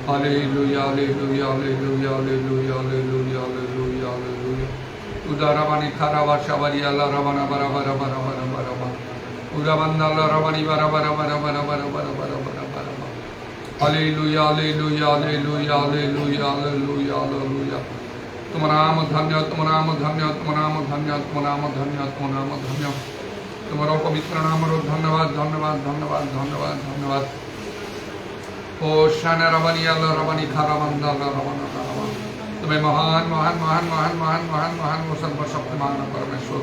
Hallelujah, hallelujah, hallelujah, hallelujah, hallelujah, hallelujah, hallelujah. Udaramani Karava Shabari Allah Ramana Bara Bara Bara Bara Bara Bara. Udamandala Ramani Bara Bara Bara Bara Bara Bara Bara Bara Bara. Hallelujah, hallelujah, hallelujah, hallelujah, hallelujah, hallelujah. तुम नाम धन्य, तुम नाम धन्य, तुम नाम धन्य, तुम नाम धन्य, तुम नाम धन्य. तुम्हारा पवित्र नाम रो धन्यवाद, धन्यवाद, धन्यवाद, धन्यवाद, धन्यवाद. ओ शाने रवनी अल्लाह रवनी खारावंदा अल्लाह रवना रवना. तुम्हें महान महान महान महान महान महान महान वो सर्वशक्तिमान परमेश्वर.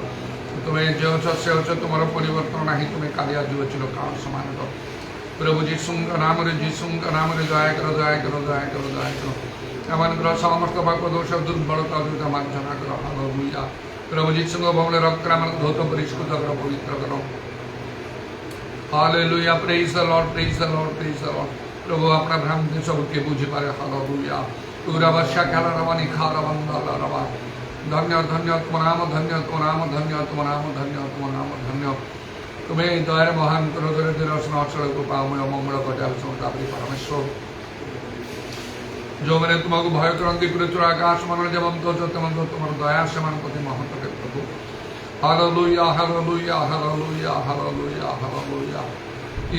तुम्हें जो से हो तुम्हारा परिवर्तन नहीं. तुम्हें कालिया जीव चिरो काल समान करो. प्रभु जीसु का नाम रे दया करो, दया करो, दया करो, दया करो. আমাদের সমস্ত পাপ দোষ দুর্বলতা দুটা মার্জনা করো. হালেলুয়া. প্রভু যীশু ভবনে রক্ত আমাদের ধৌত পরিষ্কৃত করো, পবিত্র করো. Hallelujah. Praise the lord, praise the lord, praise the lord. প্রভু আপনার ভ্রান্তি সবকে বুঝে পারে. হালেলুয়া. পুরা বর্ষা খেলা রবানি খাওয়া বন্ধ রবা. ধন্য ধন্য তোমার নাম, ধন্য তোমার নাম, ধন্য তোমার নাম, ধন্য তোমার নাম, ধন্য. তুমি দয়ার মহান করো, ধরে ধরে রসনা অচল কৃপাময় মঙ্গল ঘটাল সমতাপরি পরমেশ্বর. जो मैंने तुमको भय करती पृथ्वी आकाश मन जेमन तो तेमन तो तुम दया सेमान प्रति महत्व प्रभु. Hallelujah, hallelujah, hallelujah, hallelujah, hallelujah.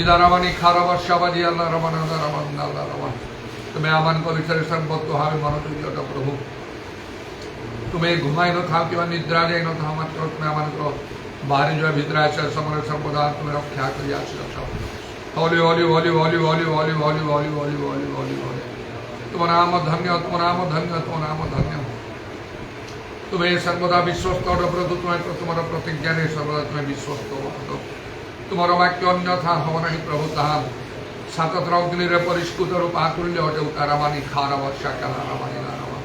इदारावानी खाराबाशाबादी अल्लाह रवाना रवाना अल्लाह रवाना. तुम्हें आमान को विचारे सर्वतो हावे मनोযোগ্যতা प्रभु. तुम्हें घुमाई न था कि निद्रा जाए न था मात्र तुम्हें आमान को बाहरी जो भीतर आशा समर सर्वदा तुम्हें रक्षा करिया रक्षा. होली होली होली होली होली होली होली होली होली होली होली होली. तुम नाम धन्य, तुम नाम धन्य, तुम नाम धन्य. तुम्हें सर्वदा विश्वस्त प्रभु. तुम्हें तुम्हारा प्रतिज्ञा ने सर्वदा तुम्हें विश्वस्त हो. तुम्हारा वाक्य अन्यथा हो नहीं प्रभु. ताहा सातत्र अग्नि परिष्कृत रूप आतुल्य अटे उतारावानी खारावा शाकारावानी नारावा.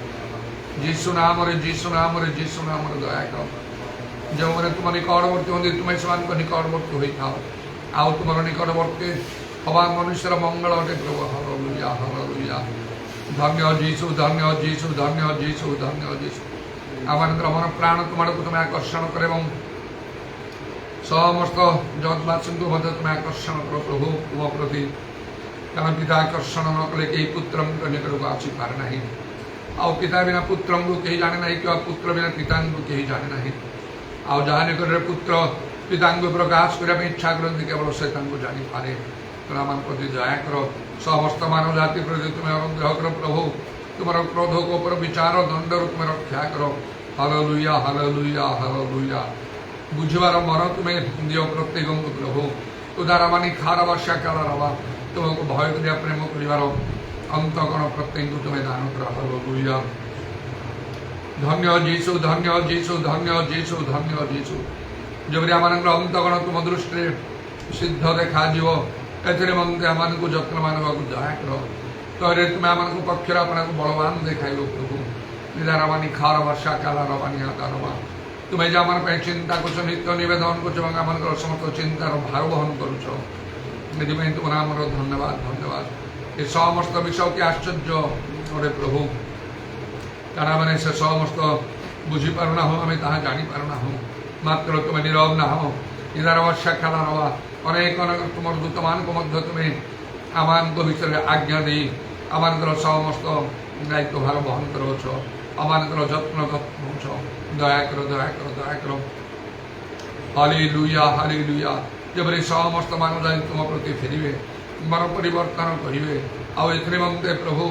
जीसु नाम रे, जीसु नाम रे, जीसु नाम रे दया करो. जो मैंने तुम निकटवर्ती होती तुम्हें समान को निकटवर्ती हो था. आओ तुम्हारा निकटवर्ती हवा मनुष्य मंगल अटे प्रभु. Hallelujah, hallelujah. धन्य जीसु, धन्य जीसु, धन्य जीसु, धन्य जीसु. आमानंद मन प्राण तुम्हारे को तुम्हें आकर्षण कर समस्त जगतवासी को तुम्हें आकर्षण करो प्रभु तुम प्रति. कारण पिता आकर्षण न कले कई पुत्र निकट को आसी पारे ना. आउ पिता बिना पुत्र को कहीं जाने ना कि पुत्र बिना पिता को कहीं जाने ना. आउ जहाँ निकट पुत्र पिता प्रकाश करने इच्छा करते केवल से जानीपे. आम प्रति दया करो. समस्त मानव जाति प्रति तुम्हें अनुग्रह करो प्रभु. तुम्हारा क्रोध को ऊपर विचार दंड तुम्हें रक्षा करो. Hallelujah, hallelujah, hallelujah. बुझवार मन तुम्हें दियो प्रत्येक प्रभु. उदारावानी खाराबाशा काला रवा. तुमको भय करिया प्रेम करिवार अंतकरण प्रत्येक तुम्हें दान करो. हालेलुया. धन्य जीसु, धन्य जीसु, धन्य जीसु, धन्य जीसु. जबरी आमानंकर अंतकरण तुम दृष्टि सिद्ध देखा जीव एथरे मंत्रे आमान को जत्न मान दया कर. तोरे तुम्हें आमान को पक्ष अपना को बलवान देखाइब प्रभु. निदारावानी खार वर्षा काला रवानी आदारवा. तुम्हें जो आम चिंता कर नित्य नवेदन कर समस्त चिंतार भार बहन करुच. तुम नाम धन्यवाद, धन्यवाद. ये समस्त विषय की आश्चर्य अरे प्रभु. कारण मैंने से समस्त बुझीपार ना हो, आम ताहा जानीपार ना हो. मात्र तुम्हें नीरव ना हो. निदार वर्षा काला रवा. अनेक अनेक तुम दूत मान को मध्य तुम्हें आमान को भीतर आज्ञा दी आमानकर समस्त दायित्व भार बहन करोच. आमानकर जत्न होच. दया करो, दया करो, दया करो. Hallelujah, hallelujah. जब समस्त मानव जाति तुम प्रति फेरिवे मन परिवर्तन करेंगे. आउ ए प्रभु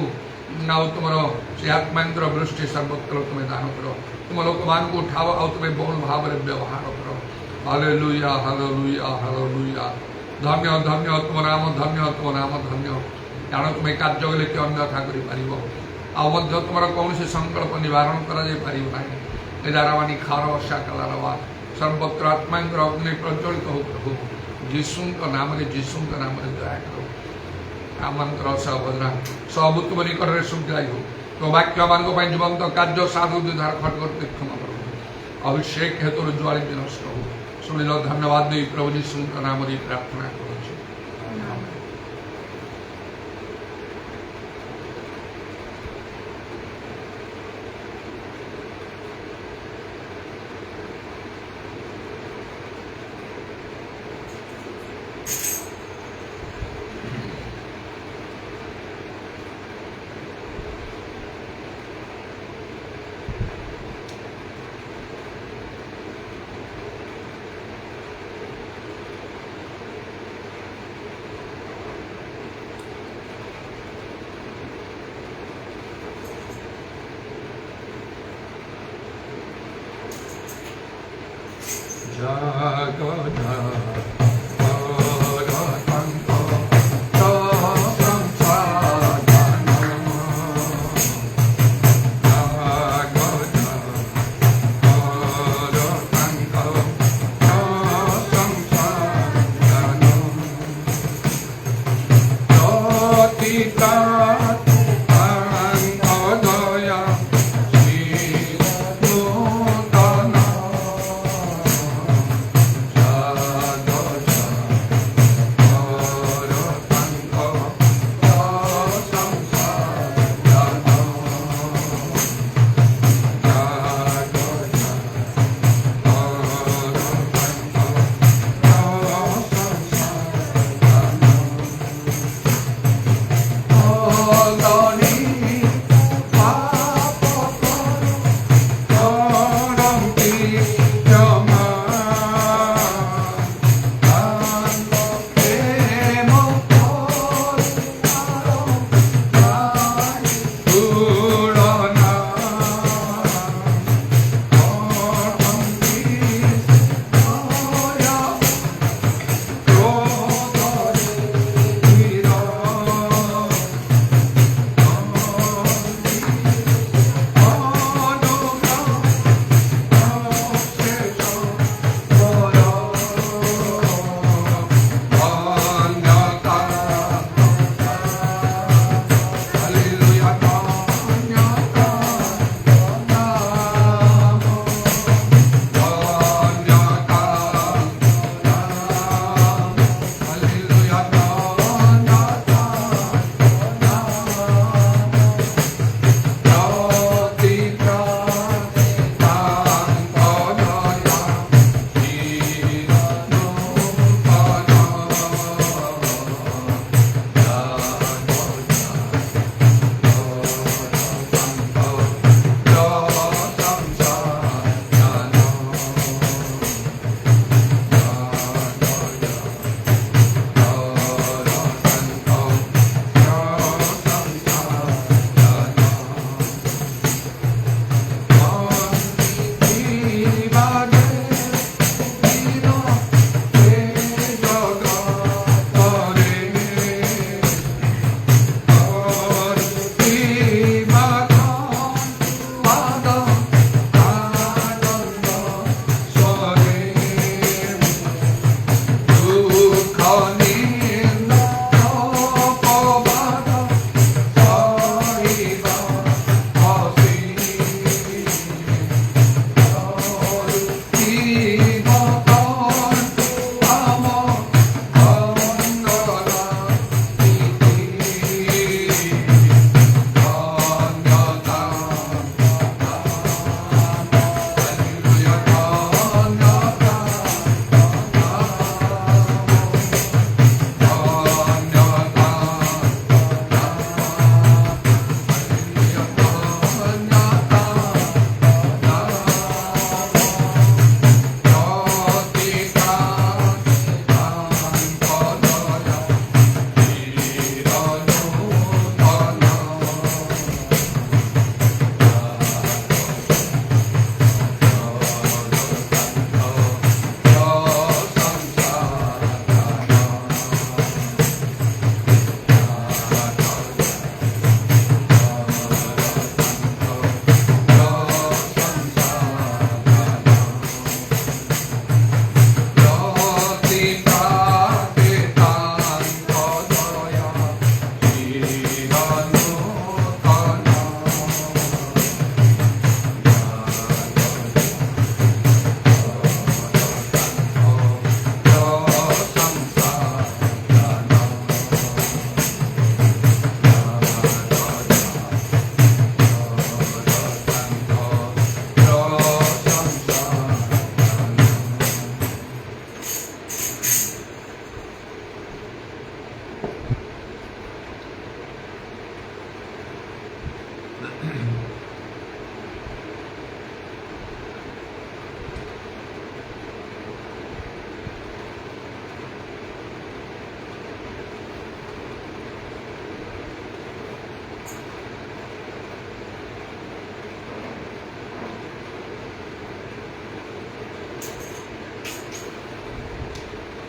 आउ तुम से आत्मांतर वृष्टि सर्वत्र तुम्हें दान करो. तुम लोक मान को उठाओ आउ तुम्हें बहुल भाव व्यवहार करो. Hallelujah, hallelujah, hallelujah. धन्य, धन्य तुम नाम, धन्य तुम नाम, धन्य. कारण तुम्हें कार्य गले कि अन्यथा कर तुम कौन से संकल्प निवारण कर दारावानी खार वर्षा काला रवा. सर्वत्र आत्मांतर अग्नि प्रज्वलित हो प्रभु. जीसु नाम रे, जीसु नाम रे दया करो. आमंत्र सबद्रा सब तुम निकट सुग्राही हो. तो वाक्य मान जीवंत कार्य साधु दुधार खटक तीक्षण प्रभु. अभिषेक हेतु ज्वाली नष्ट हो. शुणिल धन्यवाद दे प्रभु जीसु नाम रे प्रार्थना करो.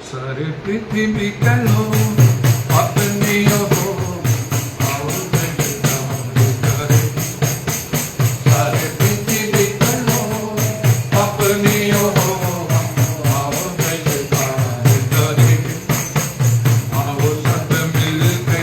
सारे पृथ्वी कलो अपनी हो आओ करे सारे पृथ्वी कलो अपनी हो आओ करे आओ सब मिलके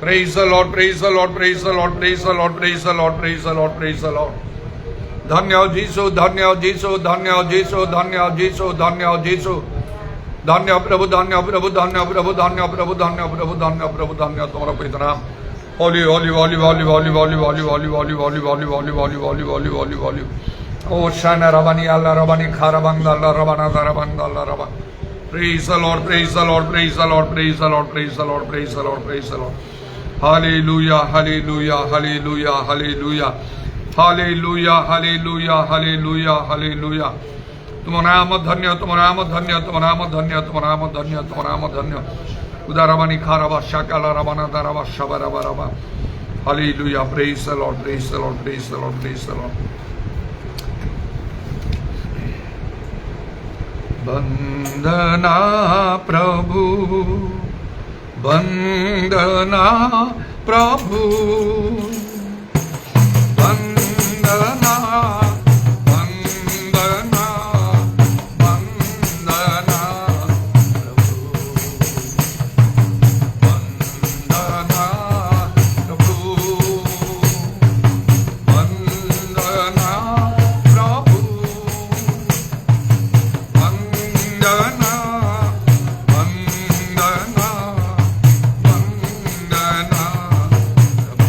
Praise the Lord, praise the Lord, praise the Lord, praise the Lord, praise the Lord, praise the Lord, praise the Lord. धन्य हो जीसु, धन्य हो जीसु, धन्य हो जीसु, धन्य हो जीसु, धन्य हो जीसु, धन्य प्रभु, धन्य प्रभु, धन्य प्रभु, धन्य प्रभु, धन्य प्रभु, धन्य प्रभु, धन्य तुम्हारा पवित्र नाम। होली होली होली होली होली होली होली होली होली होली होली होली होली होली होली होली होली ओ शान रबानी अल्लाह रबानी खारबंद अल्लाह रबाना दरबंद अल्लाह रबा। Praise the Lord, praise the Lord, praise the Lord, praise the Lord, praise the Lord, praise the Lord, praise the Lord. Hallelujah, hallelujah, hallelujah, hallelujah, hallelujah, hallelujah, hallelujah, hallelujah. तुम नाम धन्य, तुम नाम धन्य, तुम नाम धन्य, तुम नाम धन्य, तुम नाम धन्य। उदारबानी खारबा शाकाला रबाना दरबा शबरबा रबा। Hallelujah, praise the Lord, praise the Lord, praise the Lord, praise the Lord. Vandana Prabhu, Vandana Prabhu, Vandana Vandana Vandana Prabhu, Vandana Prabhu, Vandana Prabhu, Vandana Vandana Vandana Prabhu.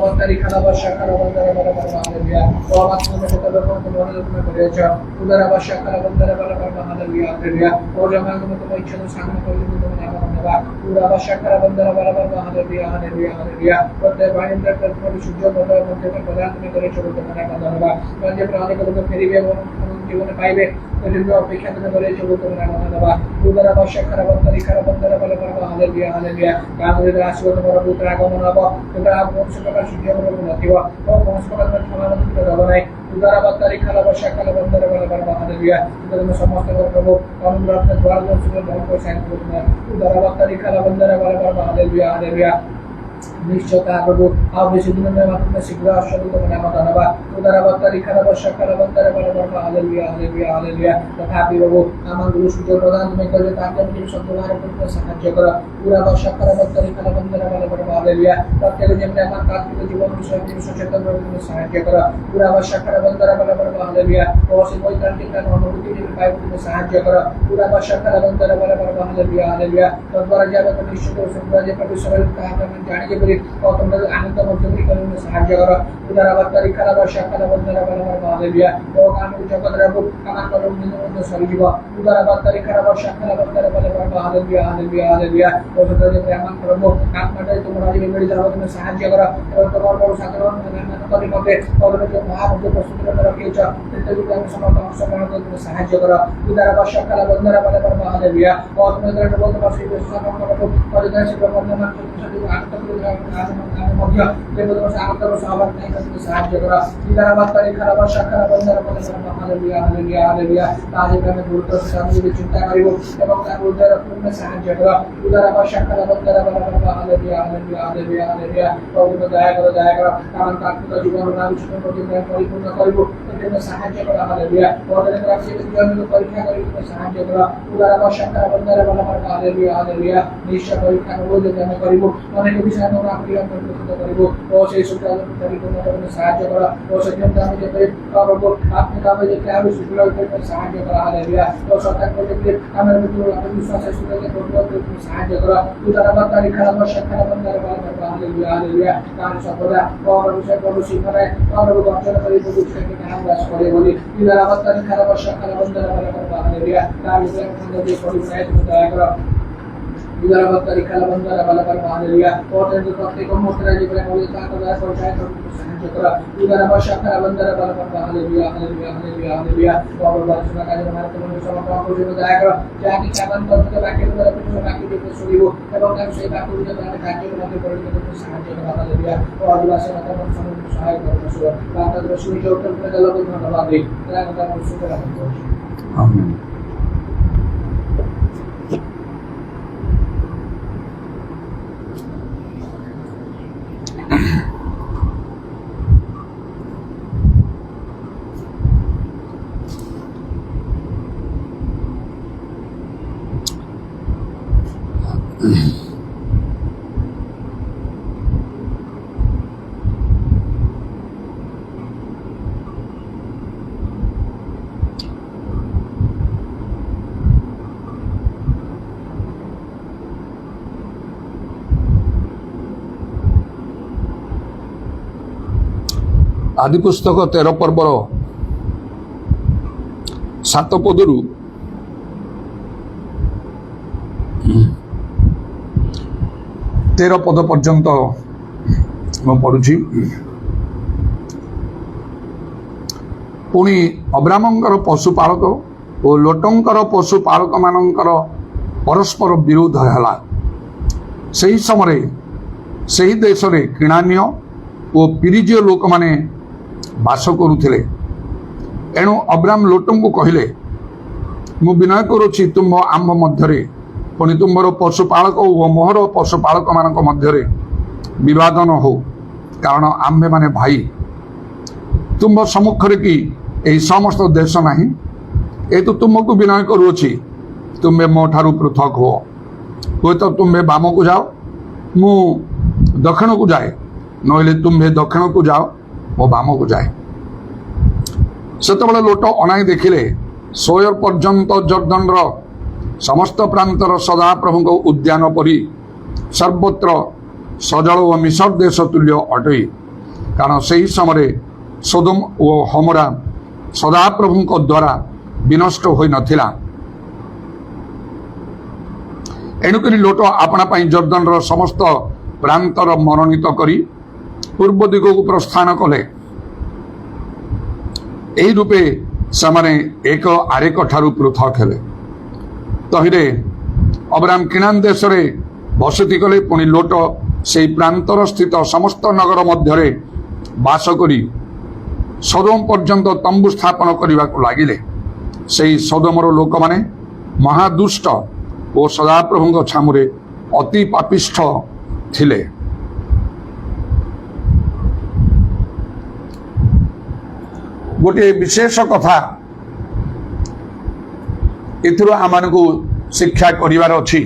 Bantari Kalabasha Kalabandara Balabara Hallelujah. Ovatna Metalabon Monolitna Korecha, Udarabasha Kalabandara Balabara Hallelujah. Hallelujah. Ojaman Motoicha Sana Kolinava, Urabasha Kalabandara Balabara Hallelujah. Hallelujah. Hallelujah. But the Bible that Shuja Motor Montana Palatna Korecha Manava, when the Prodigal of the Perivian given a Bible, the river of Picana Korecha Manava, Udarabasha Kalabandari Kalabandara Balabara Hallelujah. Hallelujah. Kamuri Rasu Marabutra Gamanava, the Rabon Sukaka Shuja Motiva, or Moscow Ravanai, Udarabatari Kalabasha Kalabandara Balabara Hallelujah. The Mosamaka Prabhu, Kamura, the Dwargon Sugar, Udarabatari Kalabandara Balabara Hallelujah. Hallelujah. নিশ্চয়তা প্রভু আও বেশি দিনের মাধ্যমে শীঘ্র আসলে তোমার নাম ধন্যবাদ উদারবত্তারি খারাবর্ষা খারাবত্তারে বলবো হালেলুয়া হালেলুয়া হালেলুয়া তথাপি প্রভু আমার গুরু সূর্য প্রদান তুমি করে তার জন্য সত্যবারে করতে সাহায্য করো পুরা বর্ষা খারাবত্তারি খারাবত্তারে বলবো হালেলুয়া প্রত্যেক যেমন আমার প্রাথমিক জীবন বিষয়ে তুমি সচেতন করে তুমি সাহায্য করো পুরা বর্ষা খারাবত্তারে বলবো হালেলুয়া ও সেই বৈতান্তিক অনুভূতি যে পাই তুমি সাহায্য করো পুরা বর্ষা খারাবত্তারে বলবো হালেলুয়া হালেলুয়া তদ্বারা যাবে তুমি নিশ্চয় সুন্দর যে প্রভু সবাই তাহলে আমি জানি যে তোমরা আনন্দ মধ্যে করে সাহায্য করো উদারবত্তারি খারাবর্ষা খারাবত্তারে বলবো হালেলুয়া ও আমি জগতের প্রভু আমার কলম নিন্দে সরিব উদারবত্তারি খারাবর্ষা খারাবত্তারে বলবো হালেলুয়া হালেলুয়া হালেলুয়া ও তোমরা যে আমার প্রভু আপনাদের তোমরা যে মেরে যাও তুমি সাহায্য করো এবং তোমার বড় সাধারণ নামে মধ্যে তোমরা যে মহামুদ্র প্রস্তুত করে রাখিয়েছ সেটা আমি সমস্ত অংশগ্রহণ করতে তুমি সাহায্য করো উদারবর্ষা খারাবত্তারে বলবো হালেলুয়া ও তোমাদের বলতে পারছি বিশ্বাস করো পরিদান সেবা করতে আমার সাথে আত্মপ্রতিষ্ঠার মধ্যে যে তোমার আত্মর সহবাদ নাই তুমি সাহায্য করো উদারবত্তারি খারাবর্ষা খারাবত্তারে বলবো হালেলুয়া হালেলুয়া হালেলুয়া তাহলে আমি গুরুত্ব সামনে চিন্তা করিব এবং তার উদ্ধার করতে সাহায্য করো উদারবর্ষা খারাবত্তারে বলবো হালেলুয়া হালেলুয়া হালেলুয়া হালেলুয়া প্রভু দয়া করো কারণ তার জীবন আবিষ্কার করতে পরিপূর্ণ করিব এজন্য সাহায্য করো হালেলুয়া ওদের রাখছি জীবন পরীক্ষা করি তুমি সাহায্য করো উদারবর্ষা খারাবত্তারে বলবো হালেলুয়া হালেলুয়া নিশ্চয় পরীক্ষা করব যে আমি করিব অনেক বিষয় আমরা প্রিয় পরিপূর্ণ করিব ও সেই সূত্র পরিপূর্ণ করতে সাহায্য করো ও সেজন্য আমি যে করব আপনি কামে যে আমি সুফল করতে সাহায্য করো হালেলুয়া ও সত্য করতে আমার মৃত্যু আপনি বিশ্বাসের সুযোগে করতে সাহায্য করো উদারবত্তারি খারাবর্ষা খারাবত্তারে বলবো হালেলুয়া হালেলুয়া কারণ সর্বদা আমার বিষয় প্রভু শিখায় আমার অর্জন করি প্রভু সেটাকে আহ্বান করে বলি উদারবত্তারি খারাবর্ষা খারাবত্তারে বলবো হালেলুয়া তার উপরে আমরা যে পরিচয় দয়া করো উদারবত্তারি খারাবত্তারে বলবো হালেলুয়া ওদের প্রত্যেক মুহূর্তে জীবনে বলি তার দয়া পরিচয় করতে সাহায্য করো উদারবর্ষা খারাবত্তারে বলবো হালেলুয়া হালেলুয়া হালেলুয়া হালেলুয়া বাবা বাবা কাজে মারতে বলি সমগ্র পরিচয় দয়া করো যাকে চাবান করতে বাকি করে কিছু বাকি দিতে শুনিব এবং আমি সেই বাকিগুলো তাদের কার্যের মধ্যে পরিণত করতে সাহায্য করো হালেলুয়া ও আদিবাসী মাতা সমস্ত সহায় করো সুর আপনাদের শুনি উত্তর করে গেল ধন্যবাদ দিই তারা আমাদের সুখে রাখুন আমিন ଆଦି ପୁସ୍ତକ 13 ପର୍ବର 7 ପଦରୁ 13 ପଦ ପର୍ଯ୍ୟନ୍ତ ମୁଁ ପଢୁଛି। ପୁଣି ଅବ୍ରାମଙ୍କର ପଶୁପାଳକ ଓ ଲୋଟଙ୍କର ପଶୁପାଳକମାନଙ୍କର ପରସ୍ପର ବିରୋଧ ହେଲା। ସେହି ସମୟରେ ସେହି ଦେଶରେ କିଣାନୀୟ ଓ ପିରିଜୀୟ ଲୋକମାନେ ବାସ କରୁଥିଲେ। ଏଣୁ ଅବ୍ରାମ ଲୋଟଙ୍କୁ କହିଲେ, ମୁଁ ବିନୟ କରୁଛି ତୁମ୍ଭ ଆମ୍ଭ ମଧ୍ୟରେ ପୁଣି ତୁମ୍ଭର ପଶୁପାଳକ ଓ ମୋହର ପଶୁପାଳକମାନଙ୍କ ମଧ୍ୟରେ ବିବାଦ ନ ହଉ, କାରଣ ଆମ୍ଭେମାନେ ଭାଇ। ତୁମ୍ଭ ସମ୍ମୁଖରେ କି ଏହି ସମସ୍ତ ଦେଶ ନାହିଁ? ଏତୁ ତୁମକୁ ବିନୟ କରୁଅଛି, ତୁମ୍ଭେ ମୋ ଠାରୁ ପୃଥକ ହୁଅ। ହୁଏତ ତୁମ୍ଭେ ବାମକୁ ଯାଅ, ମୁଁ ଦକ୍ଷିଣକୁ ଯାଏ, ନହେଲେ ତୁମ୍ଭେ ଦକ୍ଷିଣକୁ ଯାଅ, ମୋ ବାମକୁ ଯାଏ। ସେତେବେଳେ ଲୋଟ ଅନାଇ ଦେଖିଲେ, ସୋୟର ପର୍ଯ୍ୟନ୍ତ ଜର୍ଦ୍ଦନର ସମସ୍ତ ପ୍ରାନ୍ତର ସଦାପ୍ରଭୁଙ୍କ ଉଦ୍ୟାନ ପରି ସର୍ବତ୍ର ସଜଳ ଓ ମିଶର ଦେଶ ତୁଲ୍ୟ ଅଟେ। କାରଣ ସେହି ସମୟରେ ସୋଦୋମ ଓ ହମୋରା ସଦାପ୍ରଭୁଙ୍କ ଦ୍ୱାରା ବିନଷ୍ଟ ହୋଇନଥିଲା। ଏଣୁକରି ଲୋଟ ଆପଣା ପାଇଁ ଜର୍ଦ୍ଦନର ସମସ୍ତ ପ୍ରାନ୍ତର ମନୋନୀତ କରି ପୂର୍ବ ଦିଗକୁ ପ୍ରସ୍ଥାନ କଲେ। ଏହି ରୂପେ ସେମାନେ ଏକ ଆରେକ ଠାରୁ ପୃଥକ ହେଲେ। ତହିଁରେ ଅବ୍ରାମ କିଣାନ୍ ଦେଶରେ ବସତି କଲେ। ପୁଣି ଲୋଟ ସେହି ପ୍ରାନ୍ତର ସ୍ଥିତ ସମସ୍ତ ନଗର ମଧ୍ୟରେ ବାସ କରି ସୋଦୋମ ପର୍ଯ୍ୟନ୍ତ ତମ୍ବୁ ସ୍ଥାପନ କରିବାକୁ ଲାଗିଲେ। ସେହି ସୋଦୋମର ଲୋକମାନେ ମହାଦୁଷ୍ଟ ଓ ସଦାପ୍ରଭୁଙ୍କ ଛାମୁରେ ଅତି ପାପିଷ୍ଠ ଥିଲେ। ଗୋଟିଏ ବିଶେଷ କଥା ଏଥିରୁ ଆମମାନଙ୍କୁ ଶିକ୍ଷା କରିବାର ଅଛି।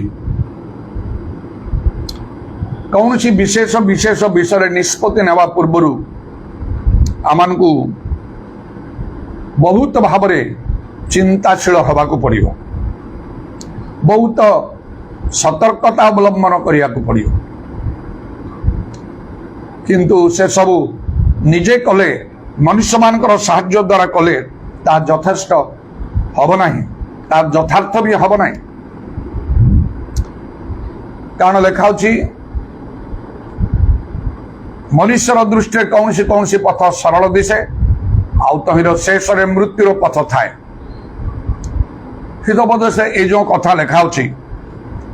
କୌଣସି ବିଶେଷ ବିଷୟରେ ନିଷ୍ପତ୍ତି ନେବା ପୂର୍ବରୁ ଆମମାନଙ୍କୁ ବହୁତ ଭାବରେ ଚିନ୍ତାଶୀଳ ହେବାକୁ ପଡ଼ିବ, ବହୁତ ସତର୍କତା ଅବଲମ୍ବନ କରିବାକୁ ପଡ଼ିବ। କିନ୍ତୁ ସେସବୁ ନିଜେ କଲେ, ମନୁଷ୍ୟମାନଙ୍କର ସାହାଯ୍ୟ ଦ୍ୱାରା କଲେ ତାହା ଯଥେଷ୍ଟ ହେବ ନାହିଁ, ତାହା ଯଥାର୍ଥ ବି ହେବ ନାହିଁ। କାରଣ ଲେଖା ହେଉଛି ମନୁଷ୍ୟର ଦୃଷ୍ଟିରେ କୌଣସି ପଥ ସରଳ ଦିଶେ, ଆଉ ତହିଁର ଶେଷରେ ମୃତ୍ୟୁର ପଥ ଥାଏ। ହୃଦବୋଧ ସେ ଏଇ ଯେଉଁ କଥା ଲେଖା ହେଉଛି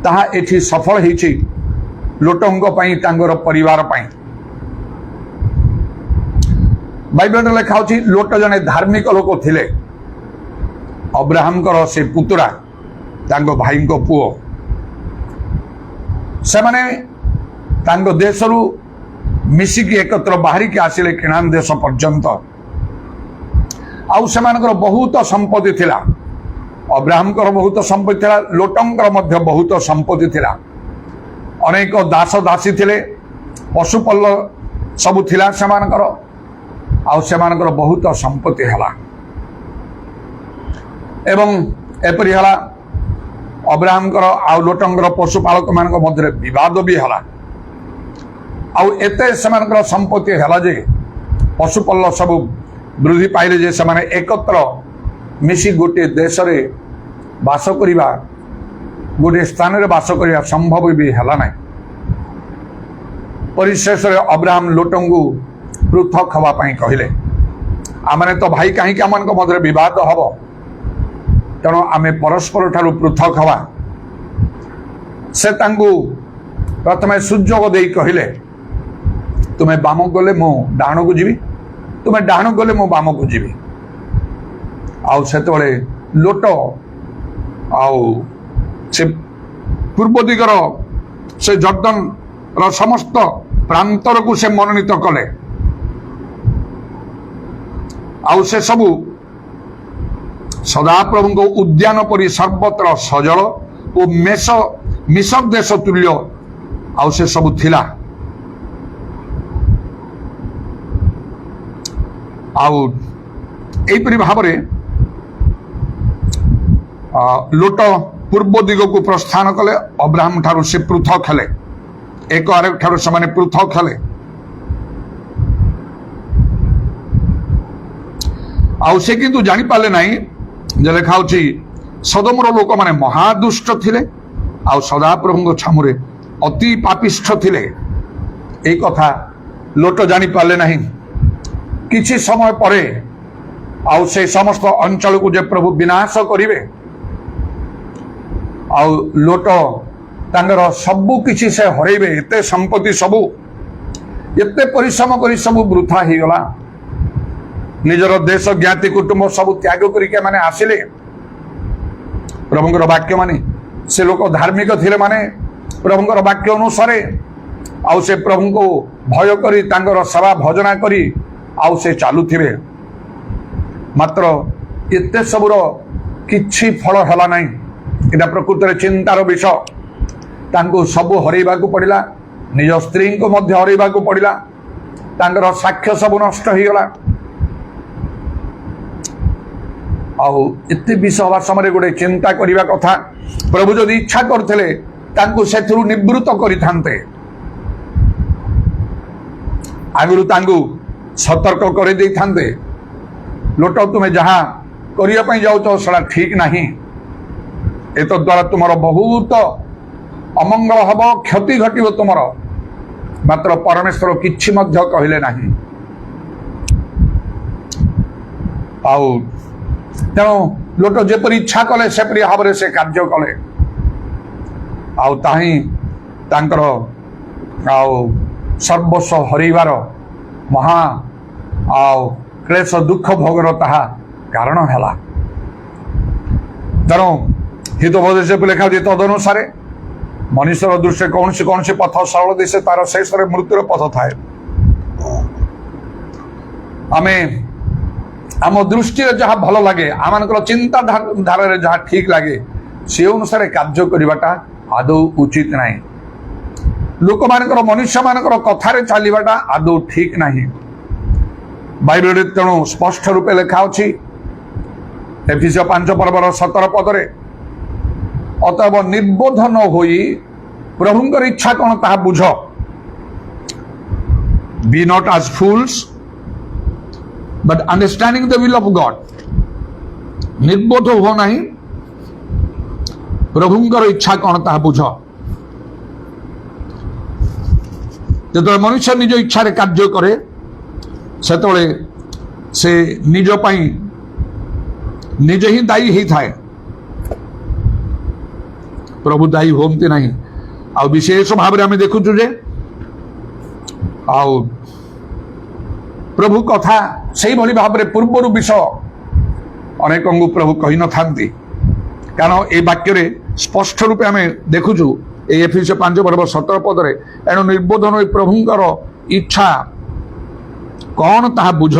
ତାହା ଏଠି ସଫଳ ହେଇଛି ଲୋଟଙ୍କ ପାଇଁ, ତାଙ୍କର ପରିବାର ପାଇଁ। ବାଇବେଲରେ ଲେଖା ହେଉଛି ଲୋଟ ଜଣେ ଧାର୍ମିକ ଲୋକ ଥିଲେ। ଅବ୍ରାହମଙ୍କର ସେ ପୁତୁରା, ତାଙ୍କ ଭାଇଙ୍କ ପୁଅ। ସେମାନେ ତାଙ୍କ ଦେଶରୁ ମିଶିକି ଏକତ୍ର ବାହାରିକି ଆସିଲେ କିଣାନ୍ ଦେଶ ପର୍ଯ୍ୟନ୍ତ। ଆଉ ସେମାନଙ୍କର ବହୁତ ସମ୍ପତ୍ତି ଥିଲା। ଅବ୍ରାହମଙ୍କର ବହୁତ ସମ୍ପତ୍ତି ଥିଲା, ଲୋଟଙ୍କର ମଧ୍ୟ ବହୁତ ସମ୍ପତ୍ତି ଥିଲା। ଅନେକ ଦାସ ଦାସୀ ଥିଲେ, ପଶୁପଲ୍ଲ ସବୁ ଥିଲା ସେମାନଙ୍କର। ଆଉ ସେମାନଙ୍କର ବହୁତ ସମ୍ପତ୍ତି ହେଲା। ଏବଂ ଏପରି ହେଲା ଅବ୍ରାହମଙ୍କର ଆଉ ଲୋଟଙ୍କର ପଶୁପାଳକମାନଙ୍କ ମଧ୍ୟରେ ବିବାଦ ବି ହେଲା। ଆଉ ଏତେ ସେମାନଙ୍କର ସମ୍ପତ୍ତି ହେଲା ଯେ ପଶୁପଲ୍ଲ ସବୁ ବୃଦ୍ଧି ପାଇଲେ ଯେ ସେମାନେ ଏକତ୍ର ମିଶି ଗୋଟିଏ ଦେଶରେ ବାସ କରିବା, ଗୋଟିଏ ସ୍ଥାନରେ ବାସ କରିବା ସମ୍ଭବ ବି ହେଲା ନାହିଁ। ପରିଶେଷରେ ଅବ୍ରାହମ ଲୋଟଙ୍କୁ ପୃଥକ ହେବା ପାଇଁ କହିଲେ। ଆମେ ତ ଭାଇ, କାହିଁକି ଆମମାନଙ୍କ ମଧ୍ୟରେ ବିବାଦ ହବ? ତେଣୁ ଆମେ ପରସ୍ପର ଠାରୁ ପୃଥକ ହେବା। ସେ ତାଙ୍କୁ ପ୍ରଥମେ ସୁଯୋଗ ଦେଇ କହିଲେ, ତୁମେ ବାମକୁ ଗଲେ ମୁଁ ଡାହାଣକୁ ଯିବି, ତୁମେ ଡାହାଣକୁ ଗଲେ ମୁଁ ବାମକୁ ଯିବି। ଆଉ ସେତେବେଳେ ଲୋଟ ଆଉ ସେ ପୂର୍ବ ଦିଗର ସେ ଜର୍ଦ୍ଦନର ସମସ୍ତ ପ୍ରାନ୍ତରକୁ ସେ ମନୋନୀତ କଲେ। ଆଉ ସେ ସବୁ ସଦାପ୍ରଭୁଙ୍କ ଉଦ୍ୟାନ ପରି ସର୍ବତ୍ର ସଜଳ ଓ ମିଶର ଦେଶ ତୁଲ୍ୟ ଆଉ ସେ ସବୁ ଥିଲା। ଆଉ ଏହିପରି ଭାବରେ ଲୋଟ ପୂର୍ବ ଦିଗକୁ ପ୍ରସ୍ଥାନ କଲେ। ଅବ୍ରାହମ ଠାରୁ ସେ ପୃଥକ ହେଲେ, ଏକ ଆରେକ ଠାରୁ ସେମାନେ ପୃଥକ ହେଲେ। ଆଉ ସେ କିନ୍ତୁ ଜାଣିପାରିଲେ ନାହିଁ ଯେ ଲେଖା ହେଉଛି ସୋଦୋମର ଲୋକମାନେ ମହାଦୁଷ୍ଟ ଥିଲେ, ଆଉ ସଦାପ୍ରଭୁଙ୍କ ଛାମୁରେ ଅତି ପାପିଷ୍ଠ ଥିଲେ। এই କଥା ଲୋଟ ଜାଣିପାରିଲେ ନାହିଁ। କିଛି ସମୟ ପରେ ଆଉ ସେ ସମସ୍ତ ଅଞ୍ଚଳକୁ ଯେ ପ୍ରଭୁ ବିନାଶ କରିବେ, ଆଉ ଲୋଟ ତାଙ୍କର ସବୁ କିଛି ସେ ହରେଇବେ। ଏତେ ସମ୍ପତ୍ତି ସବୁ, ଏତେ ପରିଶ୍ରମ କରି ସବୁ ବୃଥା ହେଇଗଲା। ନିଜର ଦେଶ ଜ୍ଞାତି କୁଟୁମ୍ବ ସବୁ ତ୍ୟାଗ କରିକି ଏମାନେ ଆସିଲେ ପ୍ରଭୁଙ୍କର ବାକ୍ୟ ମାନି। ସେ ଲୋକ ଧାର୍ମିକ ଥିଲେ, ମାନେ ପ୍ରଭୁଙ୍କର ବାକ୍ୟ ଅନୁସାରେ ଆଉ ସେ ପ୍ରଭୁଙ୍କୁ ଭୟ କରି ତାଙ୍କର ସେବା ଭଜନା କରି ଆଉ ସେ ଚାଲୁଥିବେ। ମାତ୍ର ଏତେ ସବୁର କିଛି ଫଳ ହେଲା ନାହିଁ। ଏଇଟା ପ୍ରକୃତରେ ଚିନ୍ତାର ବିଷୟ। ତାଙ୍କୁ ସବୁ ହରେଇବାକୁ ପଡ଼ିଲା, ନିଜ ସ୍ତ୍ରୀଙ୍କୁ ମଧ୍ୟ ହରେଇବାକୁ ପଡ଼ିଲା, ତାଙ୍କର ସାକ୍ଷ୍ୟ ସବୁ ନଷ୍ଟ ହେଇଗଲା। ଆଉ ଏତେ ବିଷ ହେବା ସମୟରେ ଗୋଟେ ଚିନ୍ତା କରିବା କଥା, ପ୍ରଭୁ ଯଦି ଇଚ୍ଛା କରିଥିଲେ ତାଙ୍କୁ ସେଥିରୁ ନିବୃତ୍ତ କରିଥାନ୍ତେ। ଆଗରୁ ତାଙ୍କୁ सतर्क कर दे थांते लोट तुम्हें जहाँ करने जाऊच सेटा ठीक नहीं एत द्वारा तुमर बहुत अमंगल हम क्षति घट तुमर मात्र परमेश्वर किछि मध्य कहले नहीं आउ तेणु लोट जेपरी इच्छा कले सेपरी भाव से कार्य कले आउ ताही तांकर आउ सर्वस्व हरइबार महा आउ क्लेश दुख भोगर ताहा कारण है तेणु हितोपदेश लिखा तदनुसार मनुष्यर दृष्टि कौन सी पथ सरल दिशे तार शेष मृत्युर पथ थाए आमे आम दृष्टि जहाँ भल लगे आम चिंताधारा जहाँ ठीक लगे से अनुसार कार्य करवाटा आदौ उचित नहीं लोक मानकर मनुष्य मानकर कथार चलवाटा आदौ ठीक नहीं बाइबल तेणु स्पष्ट रूपे लिखा अच्छी एफिसियो 5 पर्वर 17 पदरे अतएव निर्बोध न होई प्रभुंकर इच्छा कौन ताहा बुझ be not as fools but understanding the will of God निर्बोध हो नहीं प्रभुंकर इच्छा कौन ताहा बुझ जो मनुष्य निज इच्छा कार्य करे से निज पाई निज ही दायी ही थाए प्रभु दायी होमती नहीं आ विशेष भाव में आम देखुचु जे आउ प्रभु कथा से भली भाव में पूर्वर विषय अनेक प्रभु कही न थांती कारण ए वाक्य स्पष्ट रूपे आम देखुचु एफिसियो 5 पर्व 17 पदरे एणु निर्बोधन प्रभुंकर इच्छा कौन ताहा बुझ